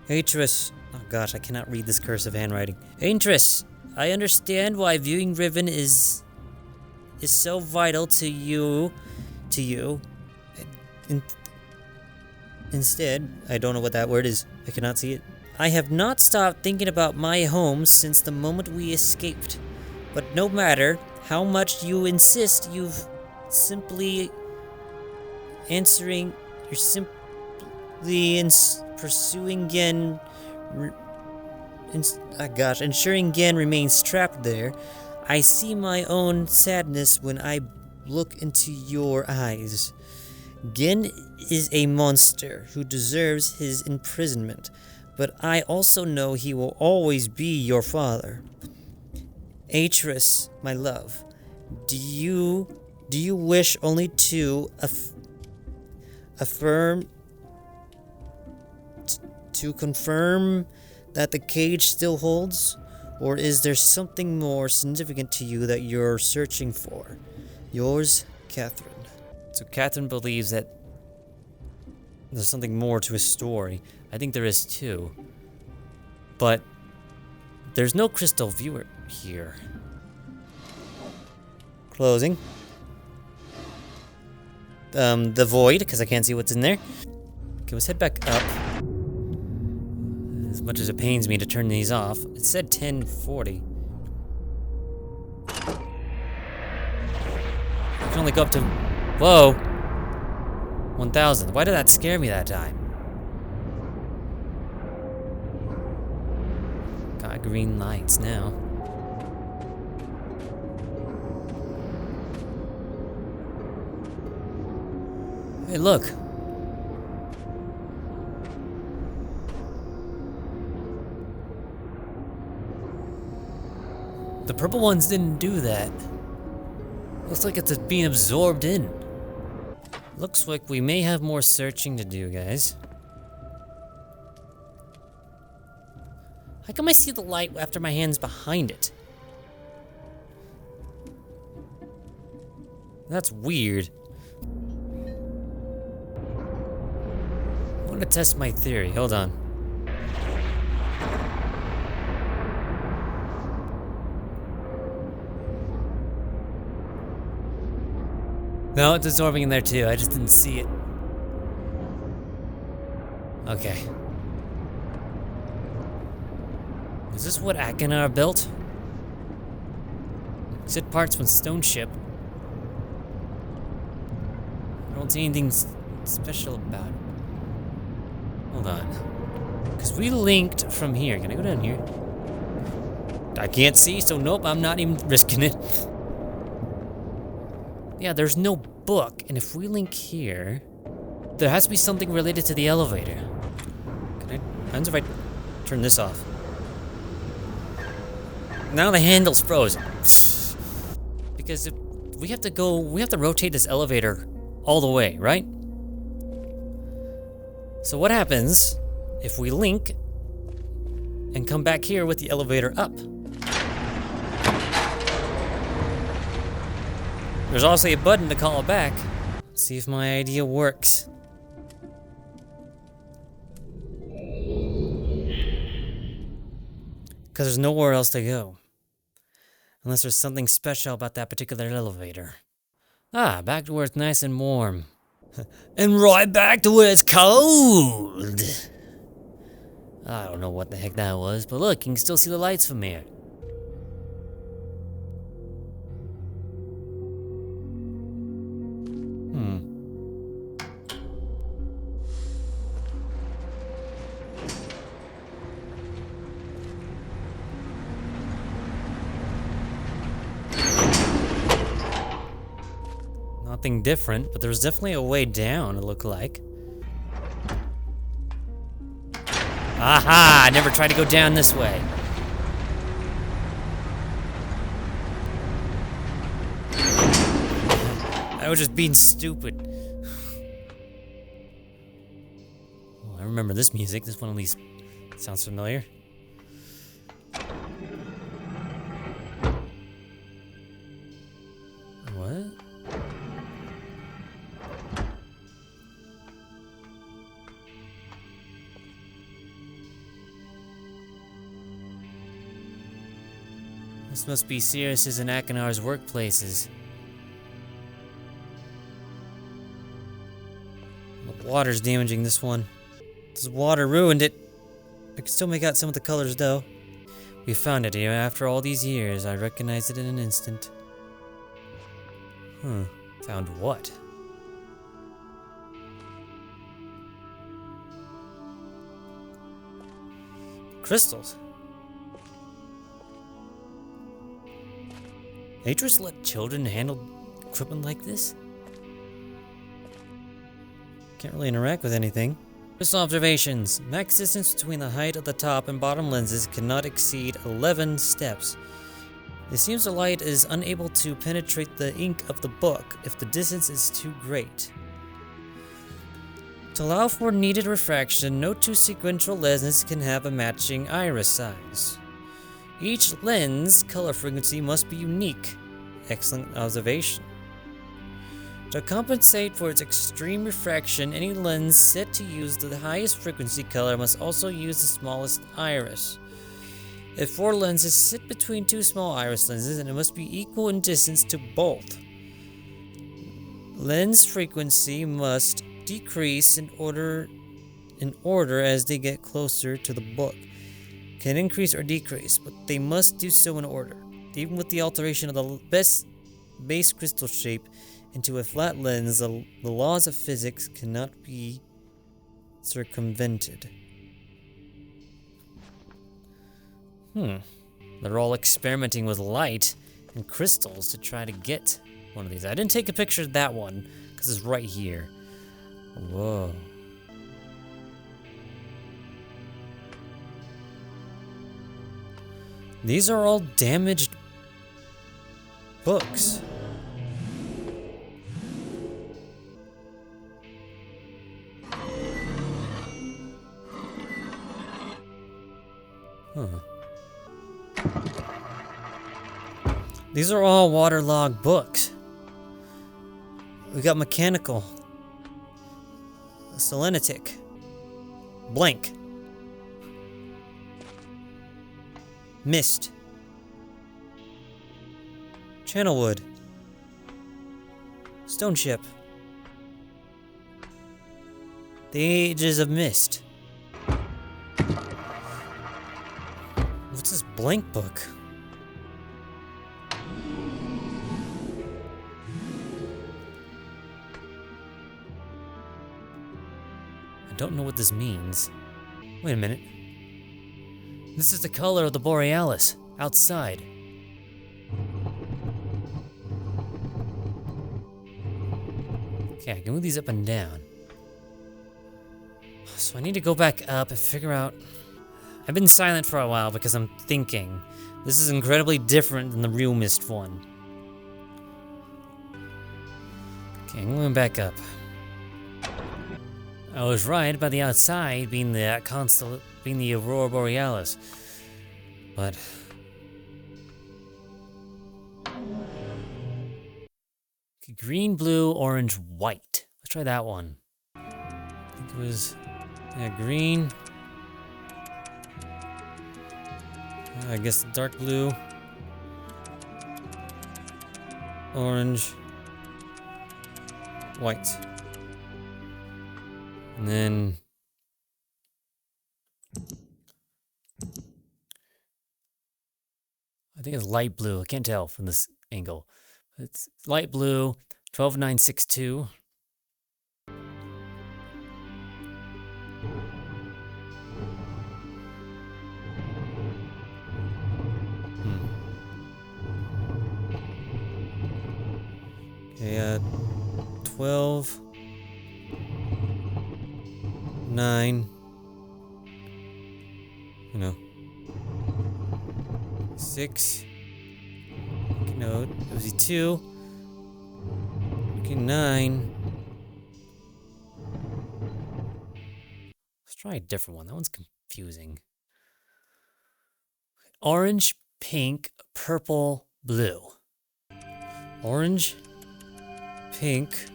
Atris. Oh gosh, I cannot read this cursive handwriting. Atris, I understand why viewing Riven is so vital to you. Instead, I don't know what that word is. I cannot see it. I have not stopped thinking about my home since the moment we escaped. But no matter how much you insist, you're simply pursuing Gen. Ensuring Gen remains trapped there. I see my own sadness when I look into your eyes. Gen is a monster who deserves his imprisonment, but I also know he will always be your father. Atris, my love, do you wish only to affirm to confirm that the cage still holds? Or is there something more significant to you that you're searching for? Yours, Catherine. So Catherine believes that there's something more to his story. I think there is too. But there's no crystal viewer here. Closing. The void, because I can't see what's in there. Okay, let's head back up. As much as it pains me to turn these off. It said 1040. I can only go up to... Whoa! 1000. Why did that scare me that time? Got green lights now. Hey, look. The purple ones didn't do that. Looks like it's being absorbed in. Looks like we may have more searching to do, guys. How come I see the light after my hand's behind it? That's weird. I want to test my theory. Hold on. No, it's absorbing in there too. I just didn't see it. Okay. Is this what Akinar built? He said parts from stone ship. I don't see anything special about it. Hold on. Because we linked from here. Can I go down here? I can't see, so nope, I'm not even risking it. Yeah, there's no book, and if we link here, there has to be something related to the elevator. Hands if I turn this off. Now the handle's frozen. Because if we have to rotate this elevator all the way, right? So what happens if we link and come back here with the elevator up? There's also a button to call it back. Let's see if my idea works. Because there's nowhere else to go. Unless there's something special about that particular elevator. Ah, back to where it's nice and warm. And right back to where it's cold! I don't know what the heck that was, but look, you can still see the lights from here. Nothing different, but there's definitely a way down, it looked like. Aha! I never tried to go down this way. I was just being stupid. Oh, I remember this music. This one at least sounds familiar. What? This must be Sirius's and Akinar's workplaces. The water's damaging this one. This water ruined it. I can still make out some of the colors though. We found it here after all these years. I recognized it in an instant. Found what? Crystals. Atris let children handle equipment like this? Can't really interact with anything. Just observations. Max distance between the height of the top and bottom lenses cannot exceed 11 steps. It seems the light is unable to penetrate the ink of the book if the distance is too great. To allow for needed refraction, no two sequential lenses can have a matching iris size. Each lens color frequency must be unique. Excellent observation. To compensate for its extreme refraction, any lens set to use the highest frequency color must also use the smallest iris. If 4 lenses sit between 2 small iris lenses, and it must be equal in distance to both. Lens frequency must decrease in order as they get closer to the book. Can increase or decrease, but they must do so in order. Even with the alteration of the base crystal shape into a flat lens, the laws of physics cannot be circumvented. They're all experimenting with light and crystals to try to get one of these. I didn't take a picture of that one because it's right here. Whoa. These are all damaged books. These are all waterlogged books. We got mechanical, selenitic, blank, Myst, channelwood, stone ship, the ages of Myst. What's this blank book? I don't know what this means. Wait a minute. This is the color of the Borealis outside. Okay, I can move these up and down. So I need to go back up and figure out... I've been silent for a while because I'm thinking. This is incredibly different than the real Myst one. Okay, I'm going back up. I was right about the outside being the Aurora Borealis, but okay, green, blue, orange, white. Let's try that one. I think it was green. I guess dark blue, orange, white. And then I think it's light blue. I can't tell from this angle. It's light blue, 12962. Okay, 12. 9, 6, no, it was 2, okay, 9. Let's try a different one. That one's confusing. Orange, pink, purple, blue. Orange, pink.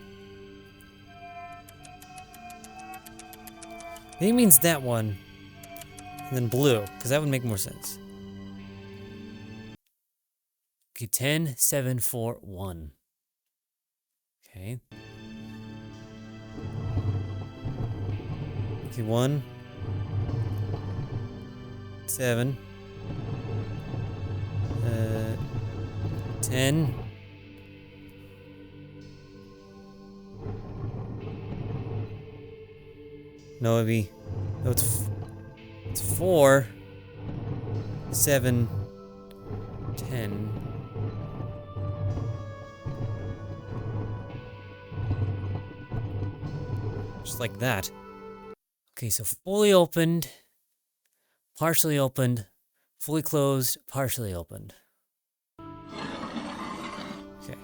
Maybe it means that one, and then blue, because that would make more sense. Okay, 10, 7, 4, 1. Okay. Okay, 1, 7, 10. No, it'd be... No, it's 4, 7, 10. Just like that. Okay, so fully opened, partially opened, fully closed, partially opened. Okay.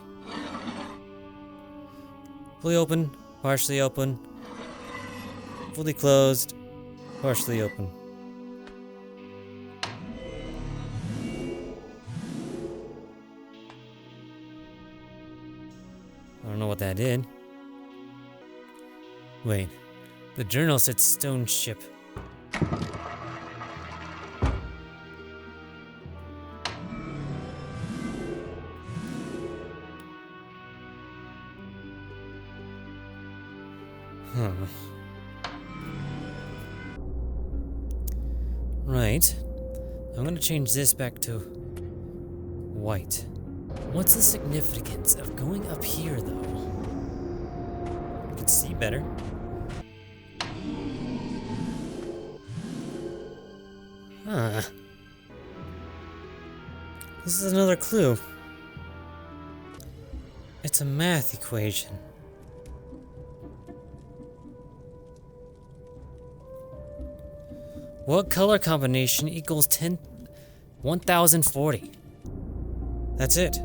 Fully open, partially open, Fully closed. Partially open. I don't know what that did. Wait. The journal said stone ship. Huh. Right. I'm gonna change this back to white. What's the significance of going up here, though? I can see better. Huh. This is another clue. It's a math equation. What color combination equals 1040? That's it.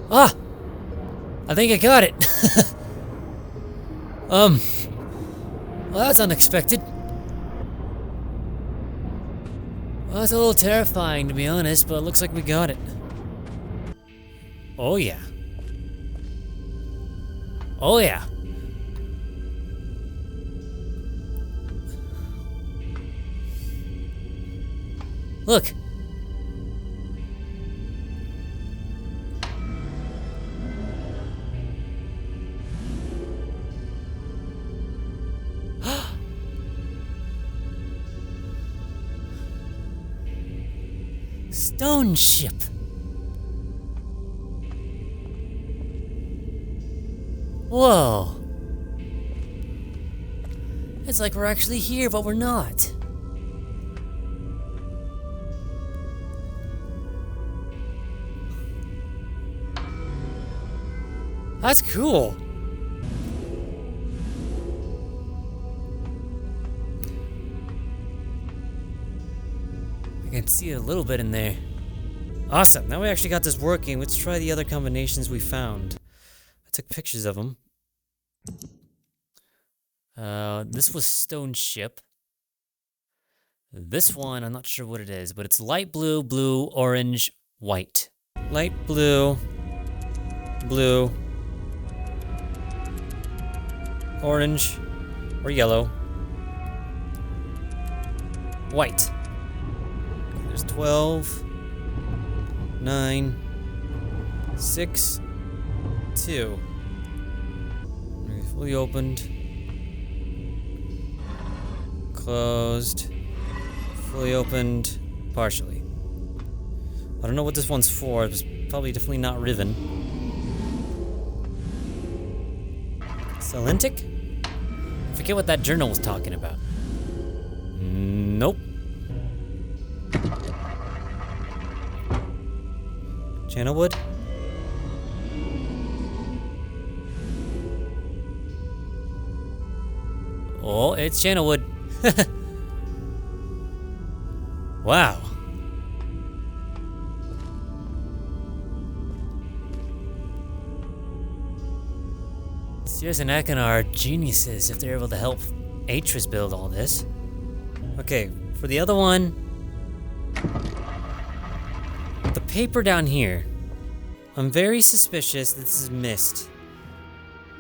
Ah! I think I got it. Well, that's unexpected. Well, that's a little terrifying, to be honest, but it looks like we got it. Oh, yeah. Oh, yeah. Look. Stone ship. Whoa. It's like we're actually here, but we're not. That's cool. I can see it a little bit in there. Awesome, now we actually got this working. Let's try the other combinations we found. I took pictures of them. This was stone ship. This one, I'm not sure what it is, but it's light blue, blue, orange, white. Light blue, blue, orange, or yellow, white. There's 12, 9, 6, 2. Fully opened. Closed. Fully opened. Partially. I don't know what this one's for. It was probably definitely not Riven. Salentic? I forget what that journal was talking about. Nope. Channelwood? Oh, it's Channelwood. Wow. Sears and Ekon are geniuses if they're able to help Atris build all this. Okay, for the other one, the paper down here, I'm very suspicious this is Myst.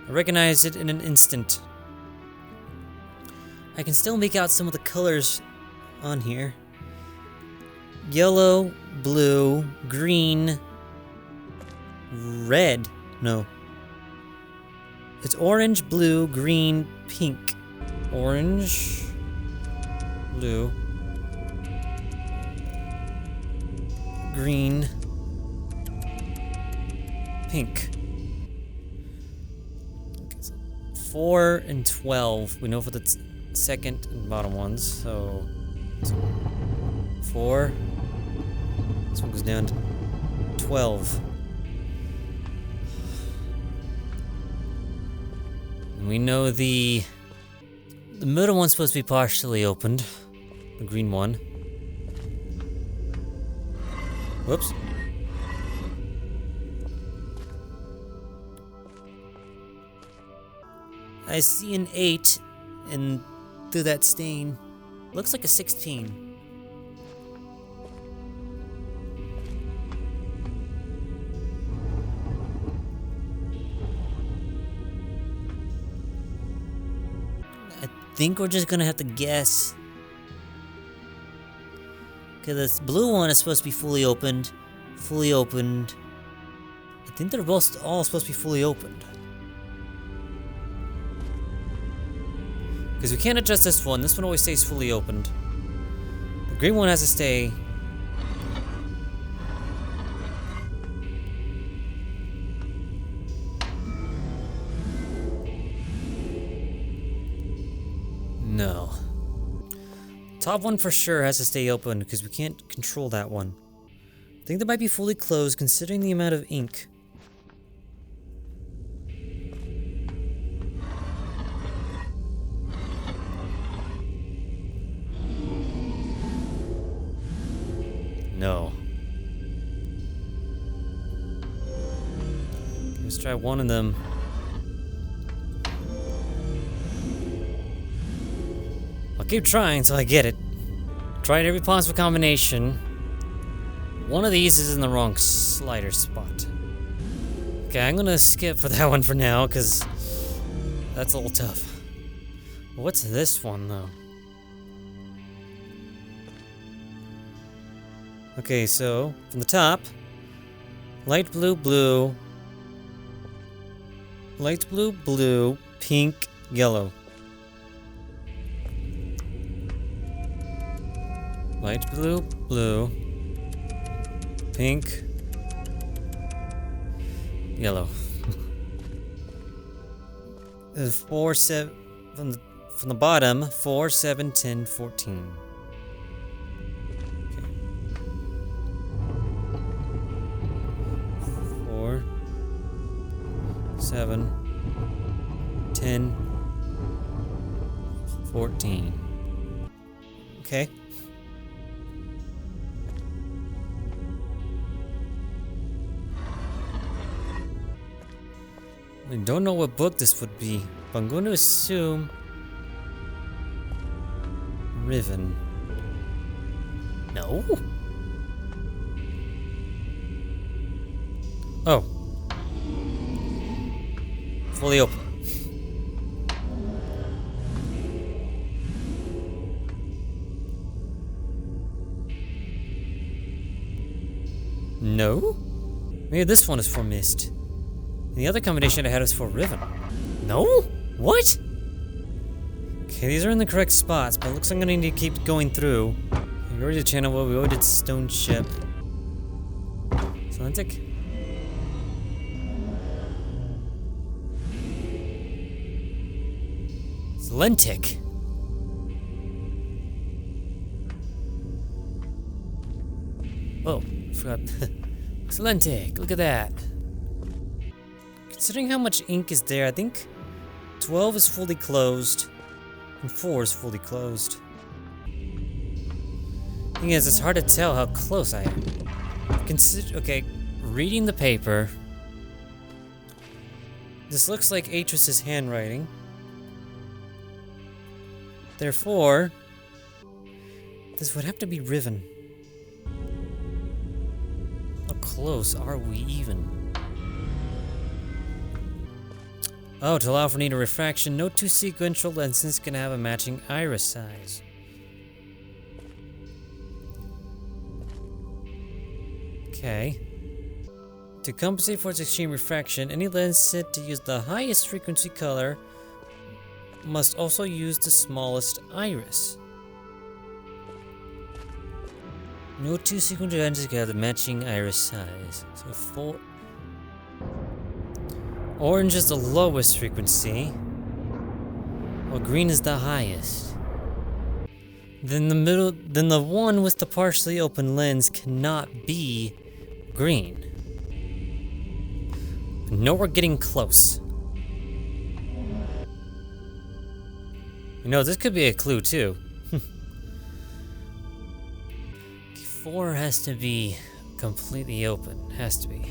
I recognize it in an instant. I can still make out some of the colors on here. Yellow, blue, green, red. No. It's orange, blue, green, pink. Orange, blue, green, pink. Okay, so 4 and 12. We know for the second and bottom ones, so 4, This one goes down to 12. And we know the middle one's supposed to be partially opened. The green one. Whoops. I see an 8 and through that stain. Looks like a 16. I think we're just gonna have to guess. Okay, this blue one is supposed to be fully opened. Fully opened. I think they're both all supposed to be fully opened. Because we can't adjust this one. This one always stays fully opened. The green one has to stay. No. Top one for sure has to stay open because we can't control that one. I think that might be fully closed considering the amount of ink. No. Let's try one of them. I'll keep trying until I get it. Tried every possible combination. One of these is in the wrong slider spot. Okay, I'm gonna skip for that one for now, because that's a little tough. What's this one, though? Okay, so, from the top, light blue, blue, light blue, blue, pink, yellow. Light blue, blue, pink, yellow. There's 4, 7, from the bottom, 4, 7, 10, 14. 7, 10, 14. Okay. I don't know what book this would be, but I'm going to assume Riven. No? Oh. Fully open. No? Maybe this one is for Myst. And the other combination I had was for Riven. No? What? Okay, these are in the correct spots, but it looks like I'm gonna need to keep going through. We already did Channel World, we already did Stone Ship. Atlantic? Lentic. Oh, forgot. Lentic, look at that. Considering how much ink is there, I think 12 is fully closed and 4 is fully closed. Thing is, it's hard to tell how close I am. Okay, reading the paper. This looks like Atris's handwriting. Therefore, this would have to be Riven. How close are we even? Oh, to allow for neater refraction, no two sequential lenses can have a matching iris size. Okay. To compensate for its extreme refraction, any lens set to use the highest frequency color must also use the smallest iris. No two sequential lenses can have the matching iris size. So 4. Orange is the lowest frequency, while green is the highest. Then the one with the partially open lens cannot be green. No, we're getting close. You know, this could be a clue too. 4 has to be completely open. Has to be.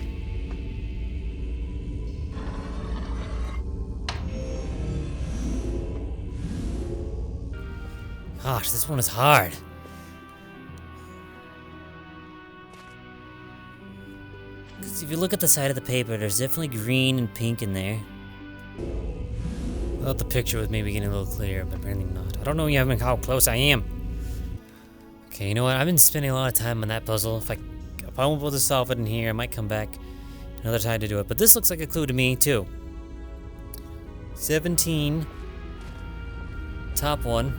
Gosh, this one is hard. Because if you look at the side of the paper, there's definitely green and pink in there. I thought the picture was maybe getting a little clearer, but apparently not. I don't know yet how close I am. Okay, you know what? I've been spending a lot of time on that puzzle. If I won't be able to solve it in here, I might come back another time to do it. But this looks like a clue to me, too. 17. Top one.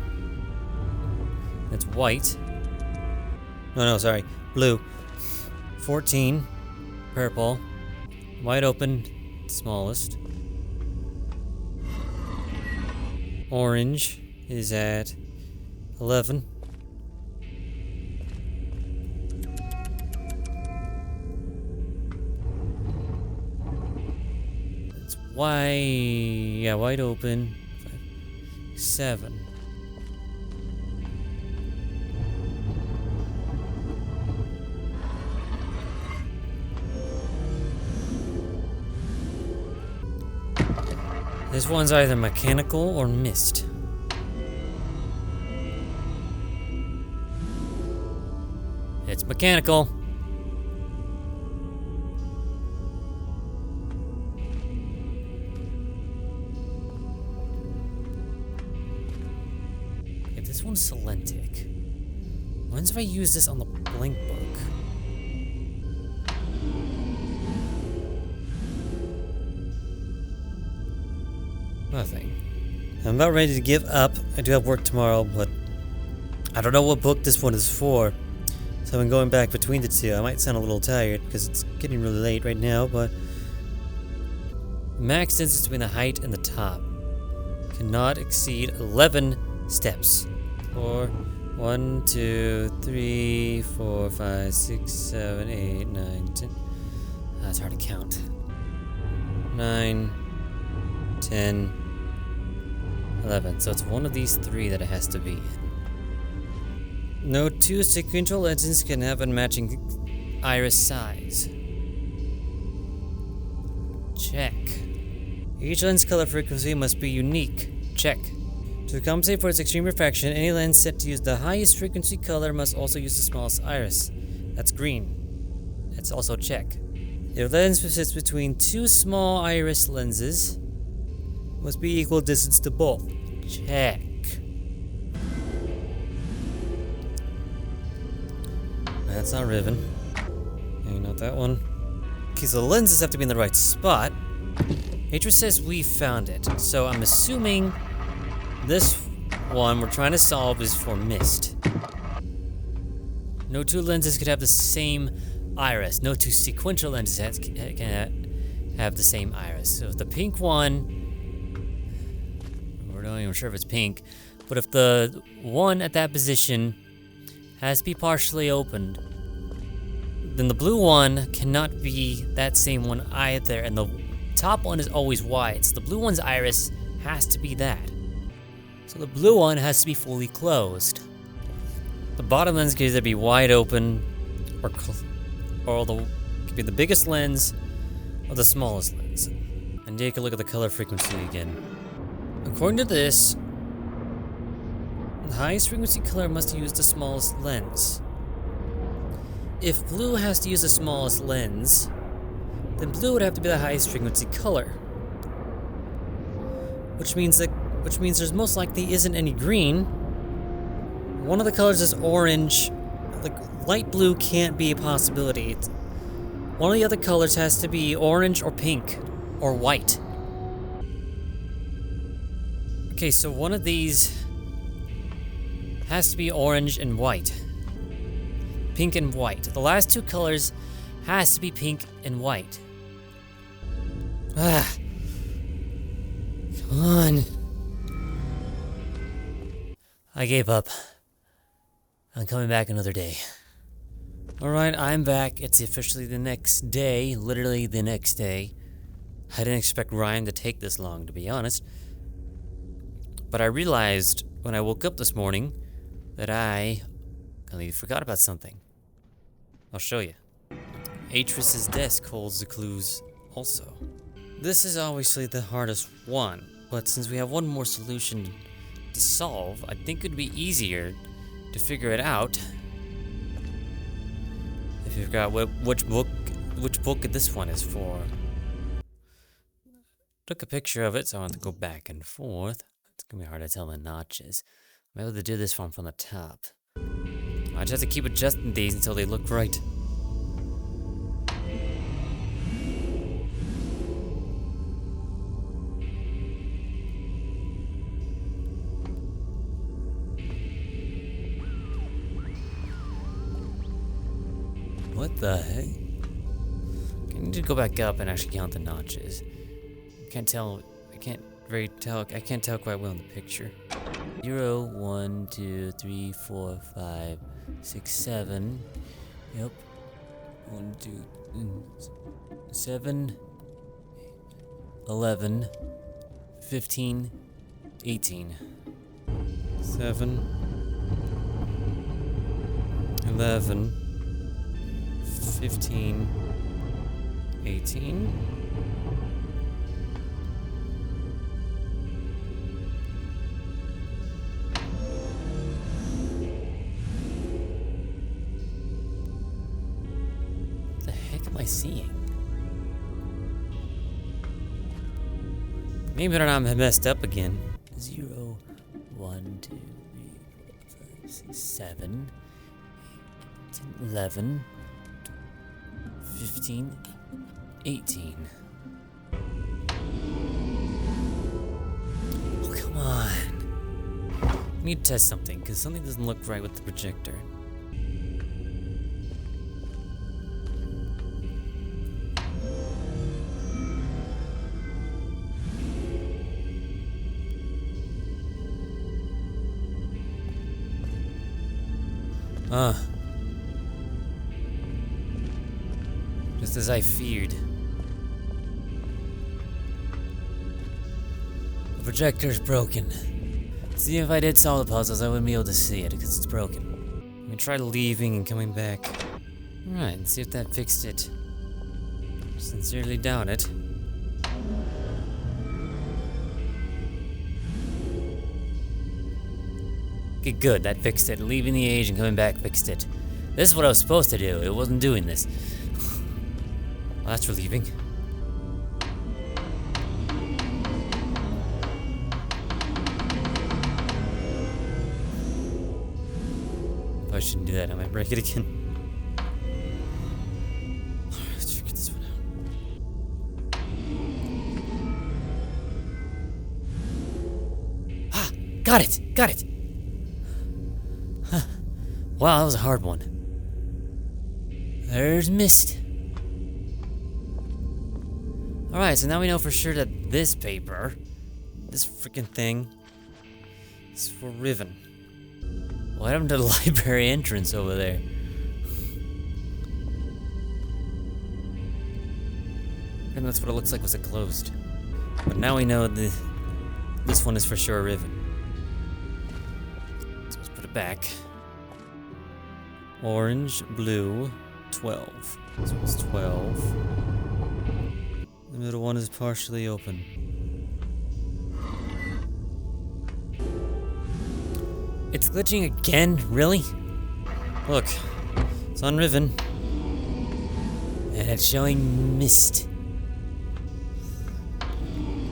It's white. No, sorry. Blue. 14. Purple. Wide open. Smallest. Orange is at 11. It's wide open. 7. This one's either mechanical or Myst. It's mechanical. Okay, this one's Selentic. When's if I use this on the blank book? Nothing. I'm about ready to give up. I do have work tomorrow, but I don't know what book this one is for. So I'm going back between the two. I might sound a little tired because it's getting really late right now, but max distance between the height and the top cannot exceed 11 steps. 1, 2, 3, 4, 5, 6, 7, 8, 9, 10. That's hard to count. 9, 10, 11. So it's one of these 3 that it has to be. No 2 sequential lenses can have a matching iris size. Check. Each lens color frequency must be unique. Check. To compensate for its extreme refraction, any lens set to use the highest frequency color must also use the smallest iris. That's green. That's also check. If the lens sits between 2 small iris lenses, must be equal distance to both. Check. That's not Riven. Okay, not that one. Okay, so the lenses have to be in the right spot. Nature says we found it. So I'm assuming this one we're trying to solve is for Myst. No 2 lenses could have the same iris. No 2 sequential lenses can have the same iris. So if the pink one, we're not even sure if it's pink, but if the one at that position has to be partially opened, then the blue one cannot be that same one either, and the top one is always wide, so the blue one's iris has to be that. So the blue one has to be fully closed. The bottom lens could either be wide open, or could be the biggest lens, or the smallest lens. And take a look at the color frequency again. According to this, the highest frequency color must use the smallest lens. If blue has to use the smallest lens, then blue would have to be the highest frequency color. Which means there's most likely isn't any green. One of the colors is orange. Like, light blue can't be a possibility. One of the other colors has to be orange or pink or white. Okay, so one of these has to be orange and white. Pink and white. The last 2 colors has to be pink and white. Come on. I gave up. I'm coming back another day. Alright, I'm back. It's officially the next day. Literally the next day. I didn't expect Rime to take this long, to be honest. But I realized when I woke up this morning that I completely forgot about something. I'll show you. Atris's desk holds the clues also. This is obviously the hardest one, but since we have one more solution to solve, I think it'd be easier to figure it out if you forgot which book this one is for. Took a picture of it, so I want to go back and forth. It's gonna be hard to tell the notches. I'm able to do this one from the top. I just have to keep adjusting these until they look right. What the heck? I need to go back up and actually count the notches. I can't tell quite well in the picture. 0, 1, 2, 3, 4, 5, 6, 7. Yep. 1, 2, 7, 11, 15, 18. 7, 11, 15, 18. What the heck am I seeing? Maybe I'm messed up again. 0, 1, 2, 3, 4, 5, 6, 7, 8, 11, 15, 18. Oh, come on. I need to test something, because something doesn't look right with the projector. Just as I feared. The projector's broken. See, if I did solve the puzzles, I wouldn't be able to see it because it's broken. I'm gonna try leaving and coming back. Alright, and see if that fixed it. Sincerely doubt it. Okay, good, that fixed it. Leaving the age and coming back fixed it. This is what I was supposed to do. It wasn't doing this. Well, that's relieving. I shouldn't do that. I might break it again. Alright, let's figure this one out. Ah! Got it! Got it! Huh. Wow, that was a hard one. There's Myst. Alright, so now we know for sure that this paper, this freaking thing, is for Riven. What happened to the library entrance over there? And that's what it looks like was it closed. But now we know this one is for sure Riven. So let's put it back. Orange, blue, 12. This one's 12. The middle one is partially open. It's glitching again? Really? Look, it's on Riven. And it's showing Myst.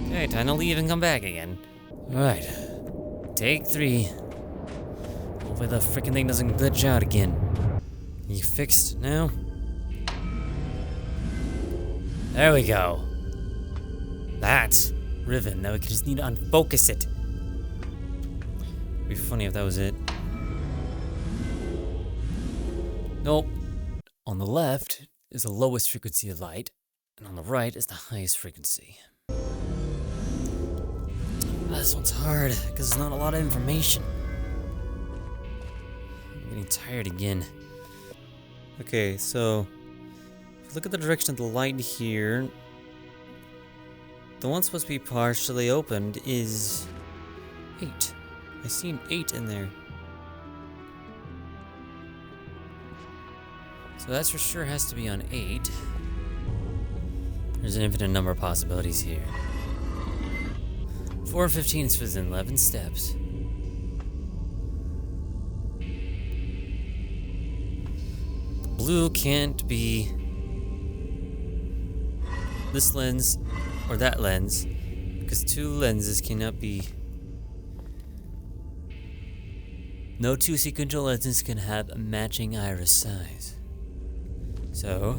Okay, time to leave and come back again. Alright. Take 3. Hopefully the freaking thing doesn't glitch out again. You fixed now? There we go. That's Riven. Now we just need to unfocus it. It'd be funny if that was it. Nope. On the left is the lowest frequency of light, and on the right is the highest frequency. This one's hard, because there's not a lot of information. I'm getting getting tired again. Okay, so if you look at the direction of the light here, the one supposed to be partially opened is 8. I see an 8 in there. So that's for sure has to be on 8. There's an infinite number of possibilities here. 4 and 15 is within 11 steps. Blue can't be this lens or that lens, because 2 lenses cannot be... No 2 sequential lenses can have a matching iris size. So,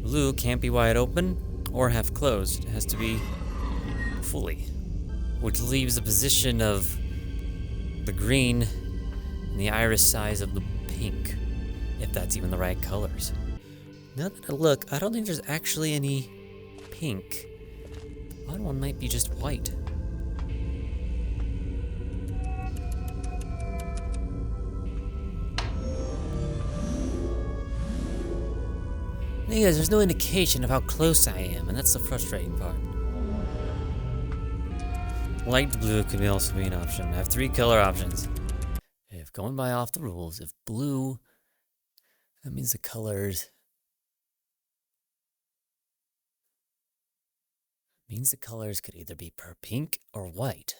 blue can't be wide open or half closed. It has to be fully. Which leaves the position of the green and the iris size of the pink, if that's even the right colors. Now that I look, I don't think there's actually any pink. The bottom one might be just white. Hey guys, there's no indication of how close I am, and that's the frustrating part. Light blue could also be an option. I have 3 color options. If going by off the rules, if blue, that means the colors... means the colors could either be per pink or white.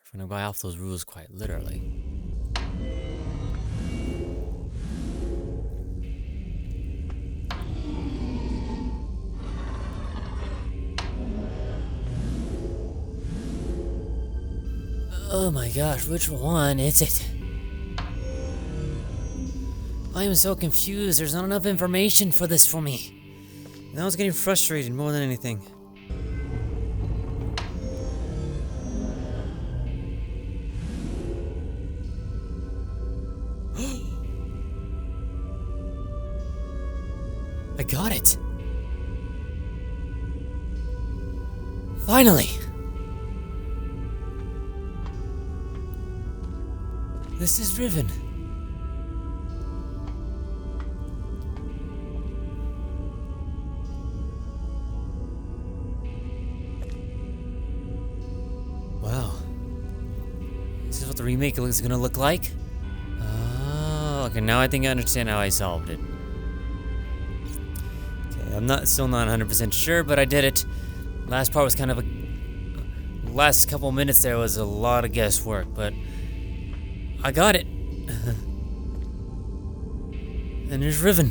If we're gonna go off those rules quite literally. Oh my gosh, which one is it? I am so confused, there's not enough information for this for me. And I was getting frustrated more than anything. I got it! Finally! This is Riven. Wow. This is what the remake is gonna look like? Oh, okay, now I think I understand how I solved it. Okay, I'm still not 100% sure, but I did it. Last part was kind of last couple minutes there was a lot of guesswork, but I got it. And there's Riven.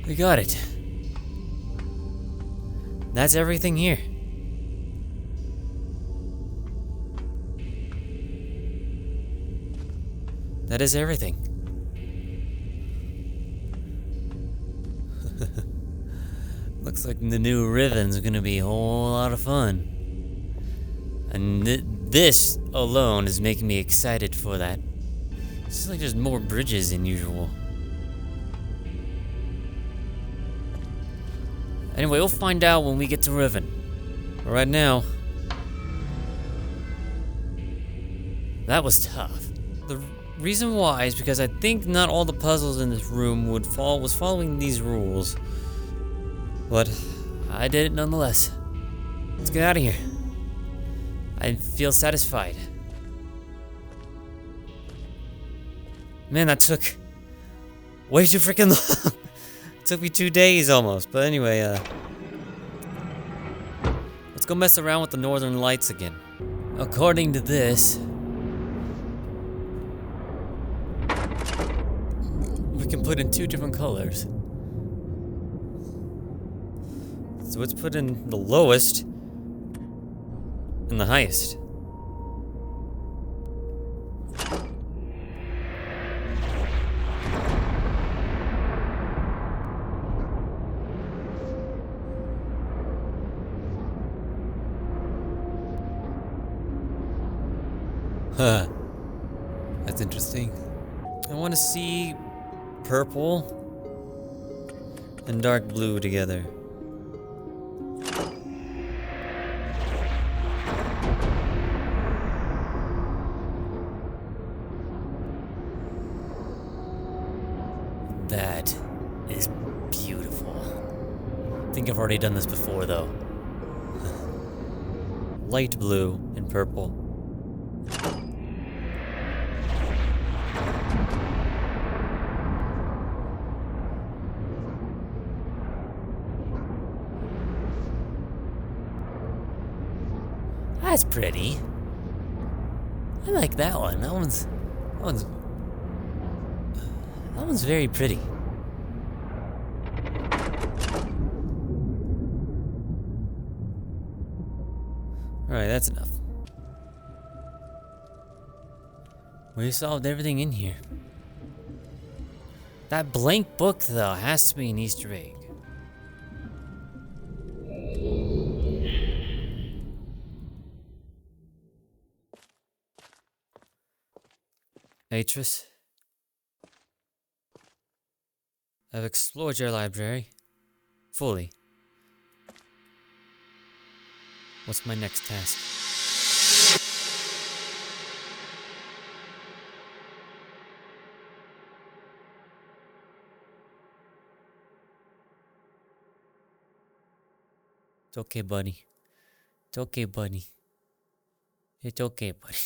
We got it. That's everything here. That is everything. Looks like the new Riven's gonna be a whole lot of fun. And this alone is making me excited for that. It's just like there's more bridges than usual. Anyway, we'll find out when we get to Riven. But right now, that was tough. The reason why is because I think not all the puzzles in this room was following these rules. But I did it nonetheless. Let's get out of here. I feel satisfied. Man, that took way too freaking long. It took me 2 days almost. But anyway, let's go mess around with the northern lights again. According to this, we can put in 2 different colors. So let's put in the lowest and the highest. Huh. That's interesting. I want to see purple and dark blue together. think I've already done this before, though. Light blue and purple. That's pretty. I like that one. That one's very pretty. Alright, that's enough. We solved everything in here. That blank book, though, has to be an Easter egg. Atris, I've explored your library fully. What's my next task? It's okay, buddy. It's okay, buddy. It's okay, buddy.